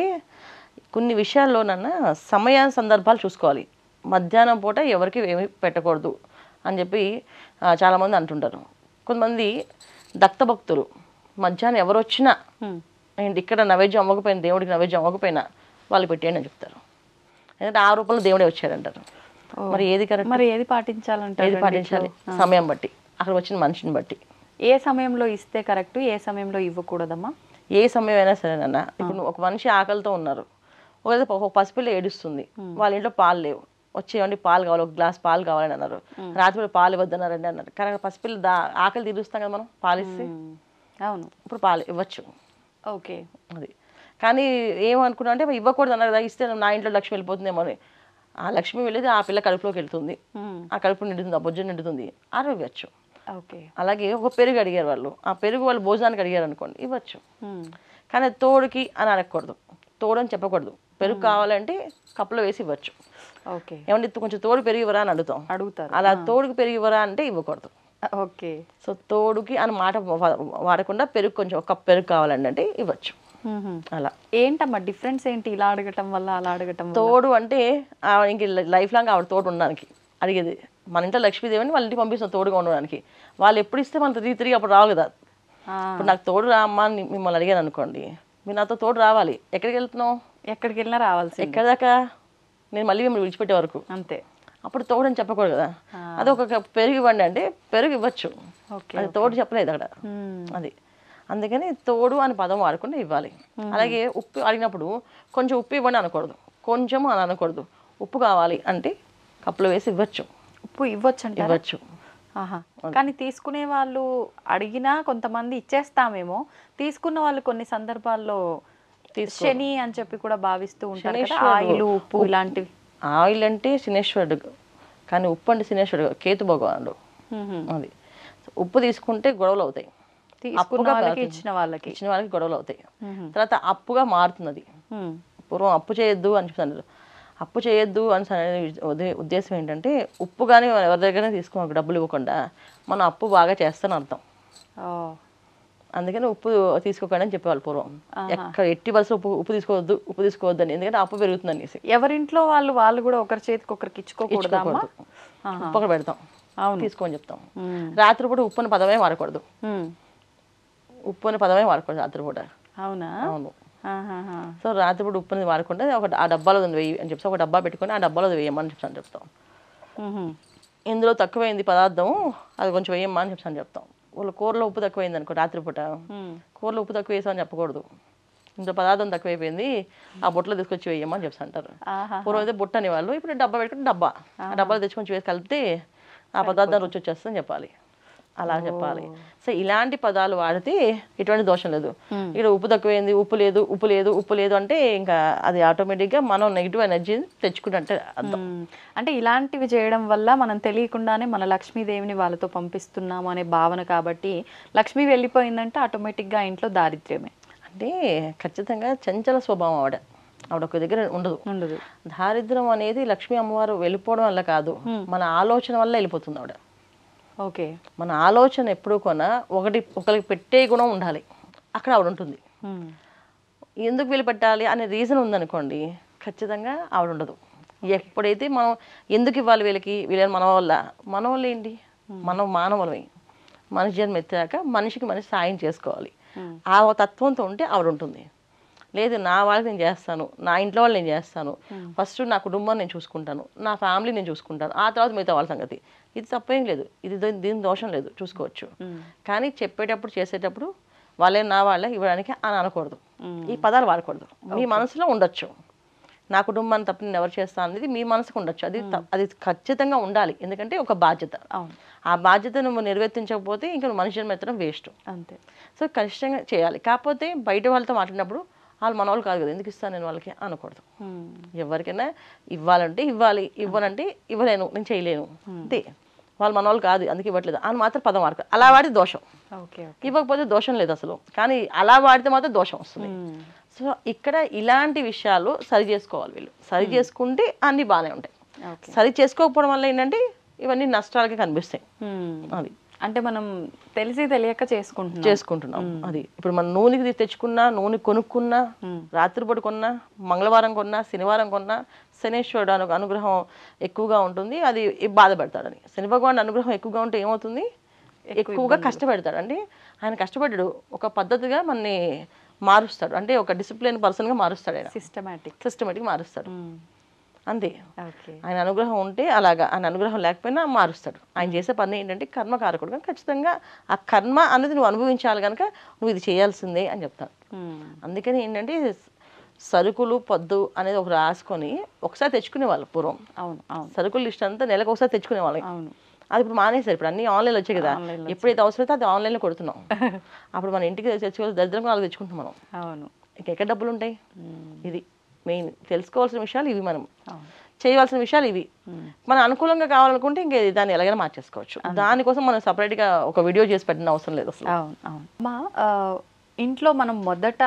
కొన్ని విషయాల్లోనన్నా సమయ సందర్భాలు చూసుకోవాలి. మధ్యాహ్నం పూట ఎవరికి ఏమి పెట్టకూడదు అని చెప్పి చాలామంది అంటుంటారు. కొంతమంది దత్తభక్తులు మధ్యాహ్నం ఎవరు వచ్చినా ఏంటి ఇక్కడ నైవేద్యం అవ్వకపోయినా, దేవుడికి నైవేద్యం అవ్వకపోయినా వాళ్ళు పెట్టేయండి అని చెప్తారు. ఎందుకంటే ఆ రూపంలో దేవుడే వచ్చాడంటారు. మరి ఏది కరెక్ట్? మరి ఏది పాటించాలంటే ఏది పాటించాలి? సమయం బట్టి, అక్కడ వచ్చిన మనిషిని బట్టి. ఏ సమయంలో ఇస్తే కరెక్ట్, ఏ సమయంలో ఇవ్వకూడదమ్మా? ఏ సమయం అయినా సరేనన్నా. ఇప్పుడు ఒక మనిషి ఆకలితో ఉన్నారు, ఒక పసిపిల్ల ఏడుస్తుంది, వాళ్ళ ఇంట్లో పాలు లేవు, వచ్చేయండి పాలు కావాలి, ఒక గ్లాస్ పాలు కావాలని అన్నారు, రాత్రి పాలు ఇవ్వద్దన్నారండి అన్నారు. కానీ పసిపిల్ల ఆకలి తీరుస్తాం కదా మనం పాలు ఇస్తే. అవును, ఇప్పుడు పాలు ఇవ్వచ్చు. ఓకే, అది. కానీ ఏమనుకున్నా అంటే ఇవ్వకూడదు అన్నారు కదా, ఇస్తే నా ఇంట్లో లక్ష్మి వెళ్ళిపోతుందేమో అని. ఆ లక్ష్మి వెళ్ళేది ఆ పిల్ల కడుపులోకి వెళ్తుంది, ఆ కడుపు నిండుతుంది, ఆ బొజ్జు నిండుతుంది, ఇవ్వచ్చు. ఓకే. అలాగే ఒక పెరుగు అడిగారు వాళ్ళు, ఆ పెరుగు వాళ్ళు భోజనానికి అడిగారు అనుకోండి, ఇవ్వచ్చు. కానీ తోడుకి అని అడగకూడదు, తోడు అని చెప్పకూడదు. పెరుగు కావాలంటే కప్పులో వేసి ఇవ్వచ్చు. ఓకే. ఏమంటే కొంచెం తోడు పెరుగు ఇవ్వరా అని అడుగుతారు. అలా తోడుకి పెరుగు ఇవ్వరా అంటే ఇవ్వకూడదు. ఓకే. సో తోడుకి అని మాట వాడకుండా పెరుగు కొంచెం ఒక కప్పు పెరుగు కావాలండి అంటే ఇవ్వచ్చు. అలా ఏంటమ్మా డిఫరెన్స్ ఏంటి ఇలా అడగటం వల్ల అలా అడగటం? తోడు అంటే ఇంక లైఫ్ లాంగ్ ఆవిడ తోడు ఉండడానికి అడిగేది. మన ఇంట్లో లక్ష్మీదేవిని వాళ్ళ ఇంటికి పంపిస్తాం తోడుగా ఉండడానికి. వాళ్ళు ఎప్పుడు ఇస్తే మనం తిరిగి అప్పుడు రావు కదా. ఇప్పుడు నాకు తోడు రామ్మా అని మిమ్మల్ని అడిగాను అనుకోండి, మీరు నాతో తోడు రావాలి. ఎక్కడికి వెళ్తున్నావు? ఎక్కడికి వెళ్ళినా రావాల్సి. ఎక్కడి దాకా? నేను మళ్ళీ మిమ్మల్ని విడిచిపెట్టే వరకు అంతే. అప్పుడు తోడు అని చెప్పకూడదు కదా. అది ఒక పెరుగు ఇవ్వండి అంటే పెరుగు ఇవ్వచ్చు, అది తోడు చెప్పలేదు అక్కడ. అది అందుకని తోడు అని పదం వాడకుండా ఇవ్వాలి. అలాగే ఉప్పు అడిగినప్పుడు కొంచెం ఉప్పు ఇవ్వండి అనకూడదు, కొంచెం అని అనకూడదు. ఉప్పు కావాలి అంటే కప్పులో వేసి ఇవ్వచ్చు. ఉప్పు ఇవ్వచ్చు అంటే ఇవ్వచ్చు. కానీ తీసుకునే వాళ్ళు అడిగినా కొంతమంది ఇచ్చేస్తామేమో, తీసుకున్న వాళ్ళు కొన్ని సందర్భాల్లో శని అని చెప్పి కూడా భావిస్తూ ఉంటారు కదా, ఆయిల్ ఉప్పు ఇలాంటివి. ఆయిల్ అంటే శనేశ్వరుడు, కానీ ఉప్పు అంటే శనేశ్వరుడు, కేతు భగవానుడు. అది ఉప్పు తీసుకుంటే గొడవలు అవుతాయి, ఇచ్చిన వాళ్ళకి గొడవలు అవుతాయి. తర్వాత అప్పుగా మారుతుంది. పూర్వం అప్పు చేయొద్దు అని చెప్తాను. అప్పు చేయొద్దు అని ఉద్దేశం ఏంటంటే ఉప్పు కానీ ఎవరి దగ్గర తీసుకో డబ్బులు ఇవ్వకుండా మనం అప్పు బాగా చేస్తాను అర్థం. అందుకని ఉప్పు తీసుకోకండి అని చెప్పేవాళ్ళు పూర్వం. ఎట్టి బస్సు ఉప్పు తీసుకోవద్దు అని, ఎందుకంటే అప్పు పెరుగుతుంది అనేసి. ఎవరింట్లో వాళ్ళు కూడా ఒకరి చేతికి ఒకరికి ఇచ్చుకోకూడదు, ఉప్పు ఒకటి పెడతాం, తీసుకోని చెప్తాం. రాత్రిపూట ఉప్పు అని పదమే వాడకూడదు, ఉప్పు అని పదమే వాడకూడదు రాత్రిపూట. అవునా? అవును. సో రాత్రిపూట ఉప్పు అనేది వాడకుండా ఆ డబ్బాలో వెయ్యి అని చెప్తా, ఒక డబ్బా పెట్టుకొని ఆ డబ్బాలో వేయమని చెప్తాం. ఇందులో తక్కువైంది పదార్థం అది కొంచెం వేయమ్మా అని చెప్తాం. వాళ్ళు కూరలో ఉప్పు తక్కువైంది అనుకో, రాత్రిపూట కూరలో ఉప్పు తక్కువ వేసామని చెప్పకూడదు. ఇందులో పదార్థం తక్కువైపోయింది, ఆ బుట్టలో తీసుకొచ్చి వేయమని చెప్తాంటారు. పూర్వం అయితే బుట్ట అనేవాళ్ళు, ఇప్పుడు డబ్బా పెట్టుకుని ఆ డబ్బాలో తెచ్చుకొని వేసి కలిపితే ఆ పదార్థం రుచి వచ్చేస్తుందని చెప్పాలి, అలా చెప్పాలి. సో ఇలాంటి పదాలు వాడితే ఎటువంటి దోషం లేదు. ఇక్కడ ఉప్పు తక్కువైంది, ఉప్పు లేదు అంటే ఇంకా అది ఆటోమేటిక్గా మనం నెగిటివ్ ఎనర్జీని తెచ్చుకున్నట్టే అర్థం. అంటే ఇలాంటివి చేయడం వల్ల మనం తెలియకుండానే మన లక్ష్మీదేవిని వాళ్ళతో పంపిస్తున్నాము అనే భావన. కాబట్టి లక్ష్మి వెళ్ళిపోయిందంటే ఆటోమేటిక్గా ఇంట్లో దారిద్ర్యమే. అంటే ఖచ్చితంగా చంచల స్వభావం ఆవిడ ఒక దగ్గర ఉండదు. దారిద్ర్యం అనేది లక్ష్మీ అమ్మవారు వెళ్ళిపోవడం వల్ల కాదు, మన ఆలోచన వల్ల వెళ్ళిపోతుంది ఆవిడ. ఓకే, మన ఆలోచన ఎప్పుడు కొన్నా ఒకరికి పెట్టే గుణం ఉండాలి, అక్కడ ఆవిడ ఉంటుంది. ఎందుకు వీళ్ళు పెట్టాలి అనే రీజన్ ఉందనుకోండి, ఖచ్చితంగా ఆవిడ ఉండదు. ఎప్పుడైతే మనం ఎందుకు ఇవ్వాలి వీళ్ళని మన వల్ల ఏంటి, మనం మానవులమే. మనిషి జన్మ ఎత్తాక మనిషికి మనిషి సాయం చేసుకోవాలి, ఆ తత్వంతో ఉంటే ఆవిడ ఉంటుంది. లేదు నా వాళ్ళకి నేను చేస్తాను, నా ఇంట్లో వాళ్ళు నేను చేస్తాను, ఫస్ట్ నా కుటుంబాన్ని నేను చూసుకుంటాను, నా ఫ్యామిలీ నేను చూసుకుంటాను, ఆ తర్వాత మిగతా వాళ్ళ సంగతి, ఇది తప్పేం లేదు, దీని దోషం లేదు, చూసుకోవచ్చు. కానీ చెప్పేటప్పుడు చేసేటప్పుడు నా వాళ్ళే ఇవ్వడానికి అని అనకూడదు, ఈ పదాలు వాడకూడదు. మీ మనసులో ఉండొచ్చు, నా కుటుంబాన్ని తప్ప నేను ఎవరు చేస్తాను అనేది మీ మనసుకు ఉండొచ్చు, అది ఖచ్చితంగా ఉండాలి. ఎందుకంటే ఒక బాధ్యత, ఆ బాధ్యత నువ్వు నిర్వర్తించకపోతే ఇంకా నువ్వు మనిషి జన్మ ఎత్తడం వేస్ట్ అంతే. సో ఖచ్చితంగా చేయాలి. కాకపోతే బయట వాళ్ళతో మాట్లాడినప్పుడు వాళ్ళు మన వాళ్ళు కాదు కదా, ఎందుకు ఇస్తాను నేను వాళ్ళకి అనకూడదు. ఎవరికైనా ఇవ్వాలంటే ఇవ్వాలి, ఇవ్వనంటే ఇవ్వలేను, నేను చేయలేను, అంతే. వాళ్ళు మన వాళ్ళు కాదు అందుకే ఇవ్వట్లేదు అని మాత్రం పదం వాడుకో. అలా వాడితే దోషం, ఇవ్వకపోతే దోషం లేదు అసలు, కానీ అలా వాడితే మాత్రం దోషం వస్తుంది. సో ఇక్కడ ఇలాంటి విషయాలు సరి చేసుకోవాలి. వీళ్ళు సరి చేసుకుంటే అన్ని బాగానే ఉంటాయి. సరి చేసుకోకపోవడం వల్ల ఏంటంటే ఇవన్నీ నష్టాలకి కనిపిస్తాయి. అది అంటే మనం తెలిసి తెలియక చేసుకుంటున్నాం. అది ఇప్పుడు మనం నూనెకి తెచ్చుకున్నా, నూనె కొనుక్కున్నా, రాత్రిపూట కొన్నా, మంగళవారం కొన్నా, శనివారం కొన్నా, శనేశ్వరుడు అనుగ్రహం ఎక్కువగా ఉంటుంది, అది బాధపడతాడని. శని భగవాన్ అనుగ్రహం ఎక్కువగా ఉంటే ఏమవుతుంది, ఎక్కువగా కష్టపెడతాడు. అంటే ఆయన కష్టపడ్డాడు, ఒక పద్ధతిగా మనని మారుస్తాడు, అంటే ఒక డిసిప్లిన్ పర్సన్గా మారుస్తాడు, ఆయన సిస్టమేటిక్ మారుస్తాడు, అంతే. ఆయన అనుగ్రహం ఉంటే అలాగా, ఆయన అనుగ్రహం లేకపోయినా మారుస్తాడు. ఆయన చేసే పని ఏంటంటే కర్మకారకుడు, కానీ ఖచ్చితంగా ఆ కర్మ అనేది నువ్వు అనుభవించాలి కనుక నువ్వు ఇది చేయాల్సిందే అని చెప్తాను. అందుకని ఏంటంటే సరుకులు పొద్దు అనేది ఒక రాసుకొని ఒకసారి తెచ్చుకునే వాళ్ళు పూర్వం. సరుకుల లిస్ట్ అంతా నెలకు ఒకసారి తెచ్చుకునే వాళ్ళు. అది ఇప్పుడు మానేసారు, ఇప్పుడు అన్ని ఆన్లైన్లో వచ్చాయి కదా, ఎప్పుడైతే అవసరమైతే అది ఆన్లైన్లో కొడుతున్నాం. అప్పుడు మన ఇంటికి తెచ్చుకోవాలి, దరిద్రంగా వాళ్ళకి తెచ్చుకుంటాం మనం. ఎక్కడ డబ్బులు ఉంటాయి, ఇది మెయిన్ తెలుసుకోవాల్సిన విషయాలు ఇవి, మనం చేయవలసిన విషయాలు ఇవి. మనం అనుకూలంగా కావాలనుకుంటే ఇంకే దాన్ని ఎలాగైనా మార్చేసుకోవచ్చు. దానికోసం మనం సపరేట్గా ఒక వీడియో చేసి పెట్టిన అవసరం లేదు అసలు. మా ఇంట్లో మనం మొదట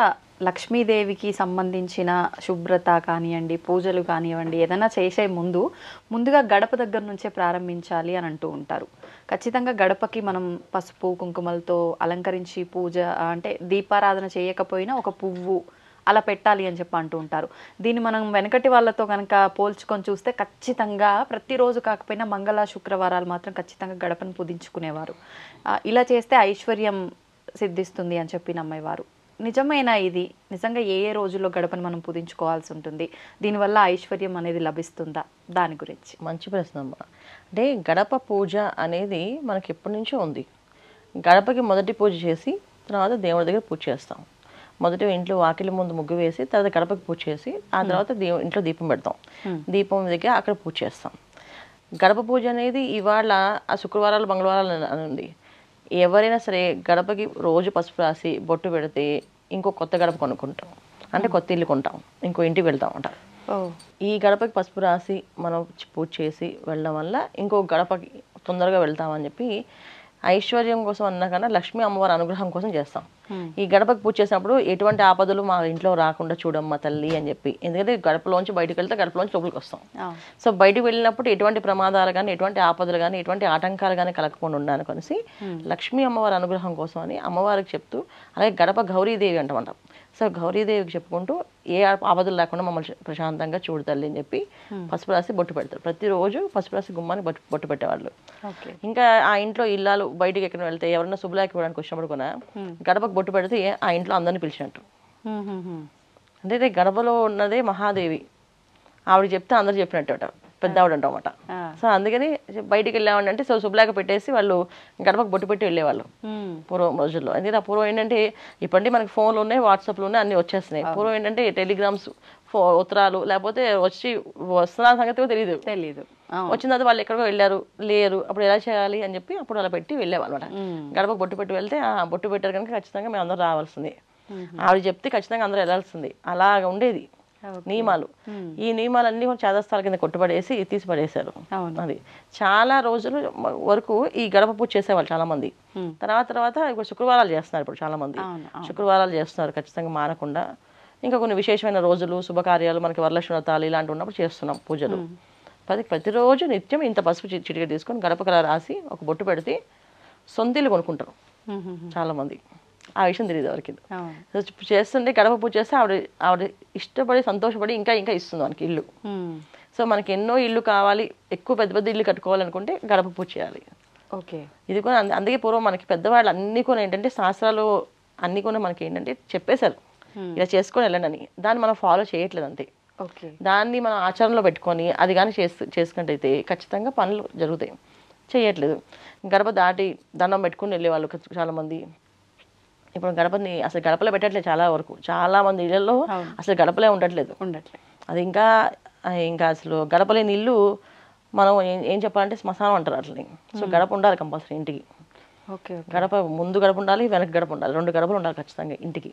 లక్ష్మీదేవికి సంబంధించిన శుభ్రత కానివ్వండి, పూజలు కానివ్వండి, ఏదైనా చేసే ముందుగా గడప దగ్గర నుంచే ప్రారంభించాలి అని అంటూ ఉంటారు. ఖచ్చితంగా గడపకి మనం పసుపు కుంకుమలతో అలంకరించి పూజ అంటే దీపారాధన చేయకపోయినా ఒక పువ్వు అలా పెట్టాలి అని చెప్పి అంటూ ఉంటారు. దీన్ని మనం వెనకటి వాళ్ళతో కనుక పోల్చుకొని చూస్తే ఖచ్చితంగా ప్రతిరోజు కాకపోయినా మంగళ శుక్రవారాలు మాత్రం ఖచ్చితంగా గడపను పూజించుకునేవారు. ఇలా చేస్తే ఐశ్వర్యం సిద్ధిస్తుంది అని చెప్పి నమ్మేవారు. నిజమైన ఇది నిజంగా ఏ రోజుల్లో గడపను మనం పూజించుకోవాల్సి ఉంటుంది, దీనివల్ల ఐశ్వర్యం అనేది లభిస్తుందా, దాని గురించి? మంచి ప్రశ్న అమ్మ. అంటే గడప పూజ అనేది మనకి ఎప్పటి నుంచో ఉంది. గడపకి మొదటి పూజ చేసి తర్వాత దేవుడి దగ్గర పూజ చేస్తాం. మొదట ఇంట్లో వాకిలి ముందు ముగ్గు వేసి తర్వాత గడపకి పూజ చేసి ఆ తర్వాత ఇంట్లో దీపం పెడతాం. దీపం దగ్గర అక్కడ పూజ చేస్తాం. గడప పూజ అనేది ఇవాళ ఆ శుక్రవారాలు మంగళవారాలు అనండి, ఎవరైనా సరే గడపకి రోజు పసుపు రాసి బొట్టు పెడితే ఇంకో కొత్త గడప కొనుక్కుంటాం. అంటే కొత్త ఇల్లు కొంటాం, ఇంకో ఇంటికి వెళ్తాం అంట. ఈ గడపకి పసుపు రాసి మనం పూజ చేసి వెళ్ళడం వల్ల ఇంకో గడపకి తొందరగా వెళ్తామని చెప్పి ఐశ్వర్యం కోసం అన్నా కన్నా లక్ష్మీ అమ్మవారి అనుగ్రహం కోసం చేస్తాం. ఈ గడపకి పూజ చేసినప్పుడు ఎటువంటి ఆపదలు మా ఇంట్లో రాకుండా చూడమ్మా తల్లి అని చెప్పి, ఎందుకంటే గడపలోంచి బయటకు వెళ్తే గడపలోంచి లోపలికి వస్తాం. సో బయటకు వెళ్ళినప్పుడు ఎటువంటి ప్రమాదాలు కానీ, ఎటువంటి ఆపదలు కానీ, ఎటువంటి ఆటంకాలు కానీ కలగకుండా ఉండాలని కలిసి లక్ష్మీ అమ్మవారి అనుగ్రహం కోసం అని అమ్మవారికి చెప్తూ, అలాగే గడప గౌరీదేవి అంటామంటాం. సో గౌరీదేవికి చెప్పుకుంటూ ఏ ఆపదలు లేకుండా మమ్మల్ని ప్రశాంతంగా చూడు తల్లి అని చెప్పి పసుపు రాసి బొట్టు పెడతారు. ప్రతిరోజు పసుపు రాసి గుమ్మానికి బొట్టు పెట్టేవాళ్ళు. ఇంకా ఆ ఇంట్లో ఇల్లాలు బయటికి ఎక్కడ వెళ్తే ఎవరైనా శుభలాకి ఇవ్వడానికి వచ్చినప్పుడు కూడా గడపకు బొట్టు పెడితే ఆ ఇంట్లో అందరినీ పిలిచినట్టు. అంటే గడపలో ఉన్నదే మహాదేవి, ఆవిడ చెప్తే అందరు చెప్పినట్టు పెద్ద ఆవిడ అంటామట. సో అందుకని బయటికి వెళ్ళామండి అంటే సో శుభ్లాగా పెట్టేసి వాళ్ళు గడపకు బొట్టు పెట్టి వెళ్ళేవాళ్ళు పూర్వం రోజుల్లో. ఎందుకంటే ఆ పూర్వం ఏంటంటే ఇప్పటి మనకి ఫోన్లు ఉన్నాయి, వాట్సాప్లు ఉన్నాయి, అన్ని వచ్చేస్తున్నాయి. పూర్వం ఏంటంటే టెలిగ్రామ్స్, ఉత్తరాలు లేకపోతే వస్తున్న సంగతి తెలియదు. వచ్చిన తర్వాత వాళ్ళు ఎక్కడికో వెళ్ళారు లేరు, అప్పుడు ఎలా చేయాలి అని చెప్పి అప్పుడు అలా పెట్టి వెళ్ళేవాళ్ళు అనమాట. గడపకు బొట్టు పెట్టి వెళ్తే ఆ బొట్టు పెట్టారు కనుక ఖచ్చితంగా మేము అందరూ రావాల్సింది, ఆవిడ చెప్తే ఖచ్చితంగా అందరూ వెళ్ళాల్సింది, అలాగ ఉండేది నియమాలు. ఈ నియమాలన్నీ చేదస్తాల కింద కొట్టుబడేసి తీసి పడేశారు. అది చాలా రోజులు వరకు ఈ గడప పూజ చేసేవాళ్ళు చాలా మంది. తర్వాత ఇప్పుడు శుక్రవారాలు చేస్తున్నారు, ఇప్పుడు చాలా మంది శుక్రవారాలు చేస్తున్నారు ఖచ్చితంగా మానకుండా. ఇంకా కొన్ని విశేషమైన రోజులు, శుభకార్యాలు, మనకి వరలక్ష్మి వ్రతాలు ఇలాంటి ఉన్నప్పుడు చేస్తున్నాం పూజలు. ప్రతిరోజు నిత్యం ఇంత పసుపు చిటికె తీసుకొని గడపకలా రాసి ఒక బొట్టు పెడితే సొంతిల్లు కొనుక్కుంటారు చాలా మంది. ఆ విషయం తెలియదు ఎవరికి. చేస్తుంటే గడప పూజ చేస్తే ఆవిడ ఇష్టపడి సంతోషపడి ఇంకా ఇంకా ఇస్తుంది మనకి ఇల్లు. సో మనకి ఎన్నో ఇల్లు కావాలి, ఎక్కువ పెద్ద పెద్ద ఇల్లు కట్టుకోవాలనుకుంటే గడప పూజ చేయాలి. ఇది కూడా అందుకే పూర్వం మనకి పెద్దవాళ్ళు అన్ని కూడా ఏంటంటే శాస్త్రాలు అన్ని కూడా మనకి ఏంటంటే చెప్పేశారు ఇలా చేసుకొని వెళ్ళండి అని. దాన్ని మనం ఫాలో చేయట్లేదు అంతే. దాన్ని మనం ఆచరణలో పెట్టుకొని అది కానీ చేసుకుంటైతే ఖచ్చితంగా పనులు జరుగుతాయి. చేయట్లేదు. గడప దాటి దండం పెట్టుకుని వెళ్ళేవాళ్ళు చాలా మంది. ఇప్పుడు గడపని అసలు గడపలో పెట్టట్లేదు చాలా వరకు. చాలా మంది ఇళ్లలో అసలు గడపలే ఉండట్లేదు. అది ఇంకా అసలు గడప లేని ఇల్లు మనం ఏం చెప్పాలంటే శ్మశానం అంటారు అట్లని. సో గడప ఉండాలి కంపల్సరీ ఇంటికి. గడప ముందు గడప ఉండాలి, వెనక గడప ఉండాలి, 2 గడపలు ఉండాలి ఖచ్చితంగా ఇంటికి.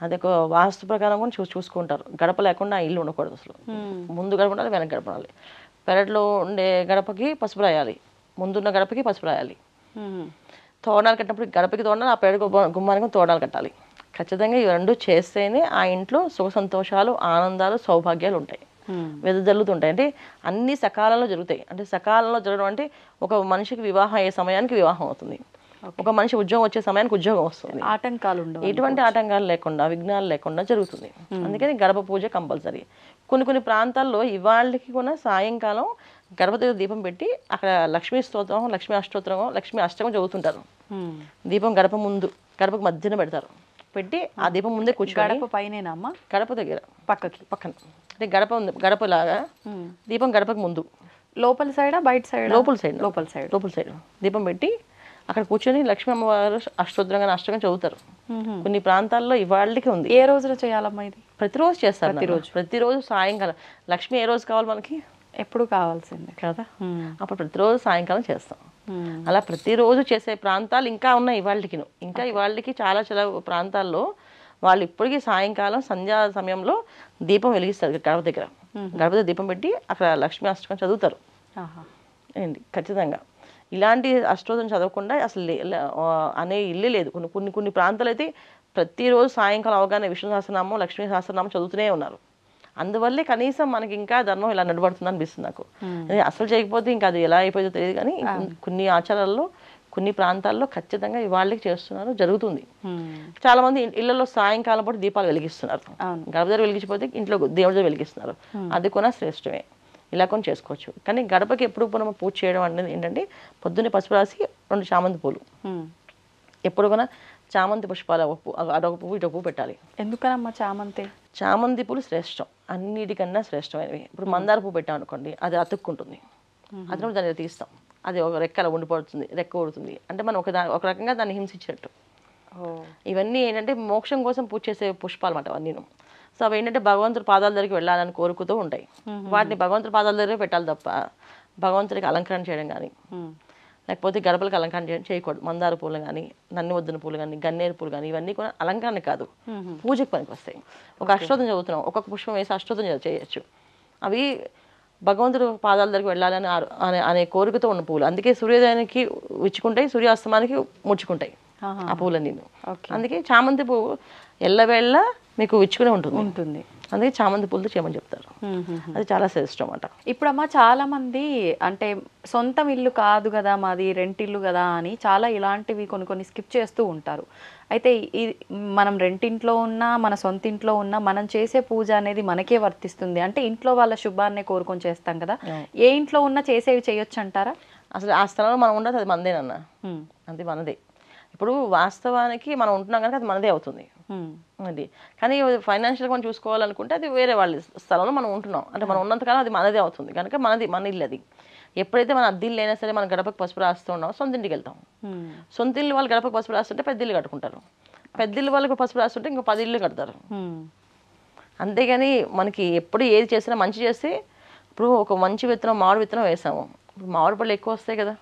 అదే వాస్తు ప్రకారం కూడా చూసుకుంటారు. గడప లేకుండా ఇల్లు ఉండకూడదు అసలు. ముందు గడప ఉండాలి, వెనక గడప ఉండాలి. పెరట్లో ఉండే గడపకి పసుపు రాయాలి, ముందున్న గడపకి పసుపు రాయాలి. తోరణాలు కట్టినప్పుడు గడపకి తోరణాలు, ఆ పెరడు గుమ్మానికి తోరణాలు కట్టాలి. ఖచ్చితంగా ఇవి 2 చేస్తేనే ఆ ఇంట్లో సుఖ సంతోషాలు, ఆనందాలు, సౌభాగ్యాలు ఉంటాయి, వెదజల్లుతుంటాయి. అంటే అన్ని సకాలంలో జరుగుతాయి. అంటే సకాలంలో జరగడం అంటే ఒక మనిషికి వివాహం అయ్యే సమయానికి వివాహం అవుతుంది, ఒక మనిషి ఉద్యోగం వచ్చే సమయానికి ఉద్యోగం వస్తుంది. ఆటంకాలు ఉండవు, ఎటువంటి ఆటంకాలు లేకుండా, విఘ్నాలు లేకుండా జరుగుతుంది. అందుకని గడప పూజ కంపల్సరీ. కొన్ని ప్రాంతాల్లో ఇవాళకి కూడా సాయంకాలం గడప దగ్గర దీపం పెట్టి అక్కడ లక్ష్మీ స్తోత్రం, లక్ష్మీ అష్టోత్తరం, లక్ష్మీ అష్టకం చదువుతుంటారు. దీపం గడప ముందు, గడపకు మధ్యన పెడతారు. పెట్టి ఆ దీపం ముందే కూర్చొని గడప పైనేనమ్మా, గడప దగ్గర పక్కన అంటే గడప ఉంది, గడపలాగా దీపం గడపకు ముందు. లోపల సైడా బయట సైడ్? లోపల సైడ్ దీపం పెట్టి అక్కడ కూర్చొని లక్ష్మీ అమ్మవారు అష్టోత్తరం అష్టకం చదువుతారు. కొన్ని ప్రాంతాల్లో ఇవాళకి ఉంది. ఏ రోజున చేయాలమ్మా ఇది? ప్రతిరోజు చేస్తారు. ప్రతిరోజు సాయంకాలం. లక్ష్మి ఏ రోజు కావాలి మనకి? ఎప్పుడు కావాల్సిందే కదా. అప్పుడు ప్రతిరోజు సాయంకాలం చేస్తాం. అలా ప్రతిరోజు చేసే ప్రాంతాలు ఇంకా ఉన్నాయి ఇవాళకి. ఇంకా ఇవాళకి చాలా ప్రాంతాల్లో వాళ్ళు ఇప్పటికీ సాయంకాలం సంధ్యా సమయంలో దీపం వెలిగిస్తారు గడప దగ్గర. గడప దగ్గర దీపం పెట్టి అక్కడ లక్ష్మీ అష్టకం చదువుతారు. ఏంటి ఖచ్చితంగా ఇలాంటి అష్టోత్తరం చదవకుండా అసలు అనే ఇల్లు లేదు. కొన్ని ప్రాంతాలు అయితే ప్రతిరోజు సాయంకాలం అవగానే విష్ణు సహస్రనామం, లక్ష్మీ సహస్రనామం చదువుతూనే ఉన్నారు. అందువల్లే కనీసం మనకి ఇంకా ధర్మం ఇలా నడబడుతుంది అనిపిస్తుంది నాకు. అసలు చేయకపోతే ఇంకా అది ఎలా అయిపోయిందో తెలియదు. కానీ కొన్ని ఆచారాల్లో, కొన్ని ప్రాంతాల్లో ఖచ్చితంగా ఇవాళకి చేస్తున్నారు, జరుగుతుంది. చాలా మంది ఇళ్లలో సాయంకాలం పాటు దీపాలు వెలిగిస్తున్నారు. గడప దగ్గర వెలిగించిపోతే ఇంట్లో దేవుడి దగ్గర వెలిగిస్తున్నారు. అది కూడా శ్రేష్టమే. ఇలా కొన్ని చేసుకోవచ్చు. కానీ గడపకి ఎప్పుడు మనం పూజ చేయడం అనేది ఏంటంటే పొద్దున్నే పసుపు రాసి 2 చామంతి పూలు, ఎప్పుడు కూడా చామంతి పుష్పాలు, అదొక పువ్వు ఇటొక పువ్వు పెట్టాలి. ఎందుకనమ్మా చామంతి? చామంతి పూలు శ్రేష్టం, అన్నిటికన్నా శ్రేష్టమైనవి. ఇప్పుడు మందార పువ్వు పెట్టాం అనుకోండి, అది అతుక్కుంటుంది, అతను దాన్ని తీస్తాం, అది ఒక రెక్కల ఉండిపోతుంది, రెక్క ఊడుతుంది. అంటే మనం ఒక రకంగా దాన్ని హింసించినట్టు. ఇవన్నీ ఏంటంటే మోక్షం కోసం పూజ చేసే పుష్పాలు అన్నమాట అవన్నీ. సో అవి ఏంటంటే భగవంతుడి పాదాల దగ్గరికి వెళ్ళాలని కోరుకుతూ ఉంటాయి. వాటిని భగవంతుడి పాదాల దగ్గర పెట్టాలి తప్ప భగవంతుడికి అలంకరణ చేయడం కానీ లేకపోతే గడపలకు అలంకరణ చేయకూడదు. మందార పూలు కానీ, నన్ని వద్దున పూలు కానీ, గన్నేరు పూలు కానీ, ఇవన్నీ కూడా అలంకరణ కాదు, పూజకు పనికి వస్తాయి. ఒక అష్టోత్తరం చదువుతున్నాం, ఒక్కొక్క పుష్పం వేసి అష్టోత్తరం చేయొచ్చు. అవి భగవంతుడు పాదాల దగ్గరికి వెళ్ళాలని అనే కోరికతో ఉన్న పూలు. అందుకే సూర్యోదయానికి విచ్చుకుంటాయి, సూర్యాస్తమానికి ముడుచుకుంటాయి ఆ పూలన్నీ. అందుకే చామంతి పువ్వు ఎల్లవేళ్ళ మీకు విచ్చుకునే ఉంటుంది. అందుకే చామంతి పూలతో చేయమని చెప్తారు. అది చాలా శ్రేష్టం అన్నమాట. ఇప్పుడమ్మా చాలా మంది అంటే సొంతం ఇల్లు కాదు కదా మాది, రెంటిల్లు కదా అని చాలా ఇలాంటివి కొన్ని స్కిప్ చేస్తూ ఉంటారు. అయితే మనం రెంటింట్లో ఉన్నా మన సొంత ఇంట్లో ఉన్నా మనం చేసే పూజ అనేది మనకే వర్తిస్తుంది. అంటే ఇంట్లో వాళ్ళ శుభాన్నే కోరుకొని చేస్తాం కదా, ఏ ఇంట్లో ఉన్నా చేసేవి చేయొచ్చు అంటారా? అసలు ఆ స్థలంలో మనం ఉండదు, అది మనదేనన్నా, అది మనదే. ఇప్పుడు వాస్తవానికి మనం ఉంటున్నాం కనుక అది మనదే అవుతుంది అది. కానీ ఫైనాన్షియల్గా మనం చూసుకోవాలనుకుంటే అది వేరే వాళ్ళ స్థలంలో మనం ఉంటున్నాం అంటే మనం ఉన్నంతకాలం అది మనదే అవుతుంది కనుక మన ఇల్లు అది. ఎప్పుడైతే మన అద్దె ఇల్లు అయినా సరే మనం గడపకు పసుపు రాస్తూ ఉన్నామో సొంత ఇంటికి వెళ్తాం. సొంత ఇల్లు వాళ్ళు గడపకు పసుపు రాస్తుంటే పెద్ద ఇల్లు కట్టుకుంటారు, పెద్ద ఇల్లు వాళ్ళకి పసుపు రాస్తుంటే ఇంకా 10 ఇల్లు కడతారు. అంతేగాని మనకి ఎప్పుడు ఏది చేసినా మంచి చేస్తే, ఇప్పుడు ఒక మంచి విత్తనం మామిడి విత్తనం వేసాము, ఇప్పుడు మామిడి పళ్ళు ఎక్కువ వస్తాయి కదా,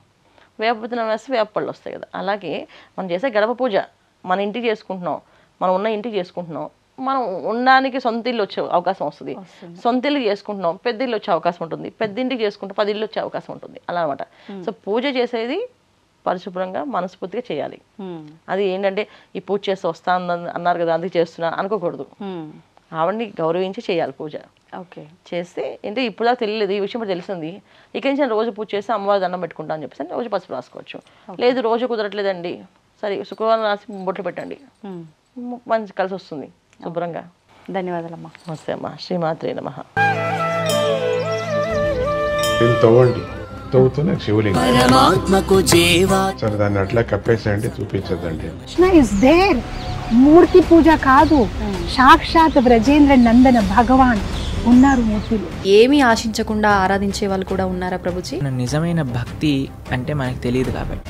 వేప విత్తనం వేస్తే వేప పళ్ళు వస్తాయి కదా. అలాగే మనం చేసే గడప పూజ మన ఇంటికి చేసుకుంటున్నాం, మనం ఉన్న ఇంటికి చేసుకుంటున్నాం, మనం ఉండడానికి సొంత ఇల్లు వచ్చే అవకాశం వస్తుంది, సొంత ఇల్లు చేసుకుంటున్నాం పెద్ద ఇల్లు వచ్చే అవకాశం ఉంటుంది, పెద్ద ఇంటికి చేసుకుంటే 10 ఇల్లు వచ్చే అవకాశం ఉంటుంది అలా అనమాట. సో పూజ చేసేది పరిశుభ్రంగా మనస్ఫూర్తిగా చేయాలి. అది ఏంటంటే ఈ పూజ చేస్తే వస్తా అన్నారు కదా అందుకు చేస్తున్నా అనుకోకూడదు, ఆవిడని గౌరవించి చేయాలి పూజ. ఓకే చేస్తే ఏంటి ఇప్పుడు దాకా తెలియలేదు, ఈ విషయం ఇప్పుడు తెలిసింది, ఇక నుంచి నేను రోజు పూజ చేసి అమ్మవారి దండం పెట్టుకుంటా అని చెప్పేసి రోజు పసుపు రాసుకోవచ్చు. లేదు రోజు కుదరట్లేదండి, సరే శుక్రవారం రాసి బొట్లు పెట్టండి, మంచి కలిసి వస్తుంది శుభ్రంగా. ధన్యవాదాలమ్మా. నమస్తే అమ్మా. శ్రీమాత్రే నమః. తవ్వుతూనే శివలింగం సరే దాన్ని అట్లా కప్పేసేయండి, చూపించదండి. మూర్తి పూజ కాదు, సాక్షాత్ బ్రజేంద్ర నందన భగవాన్ ఉన్నారు మూర్తిలో. ఏమీ ఆశించకుండా ఆరాధించే వాళ్ళు కూడా ఉన్నారా ప్రభుజీ? నిజమైన భక్తి అంటే మనకు తెలియదు కాబట్టి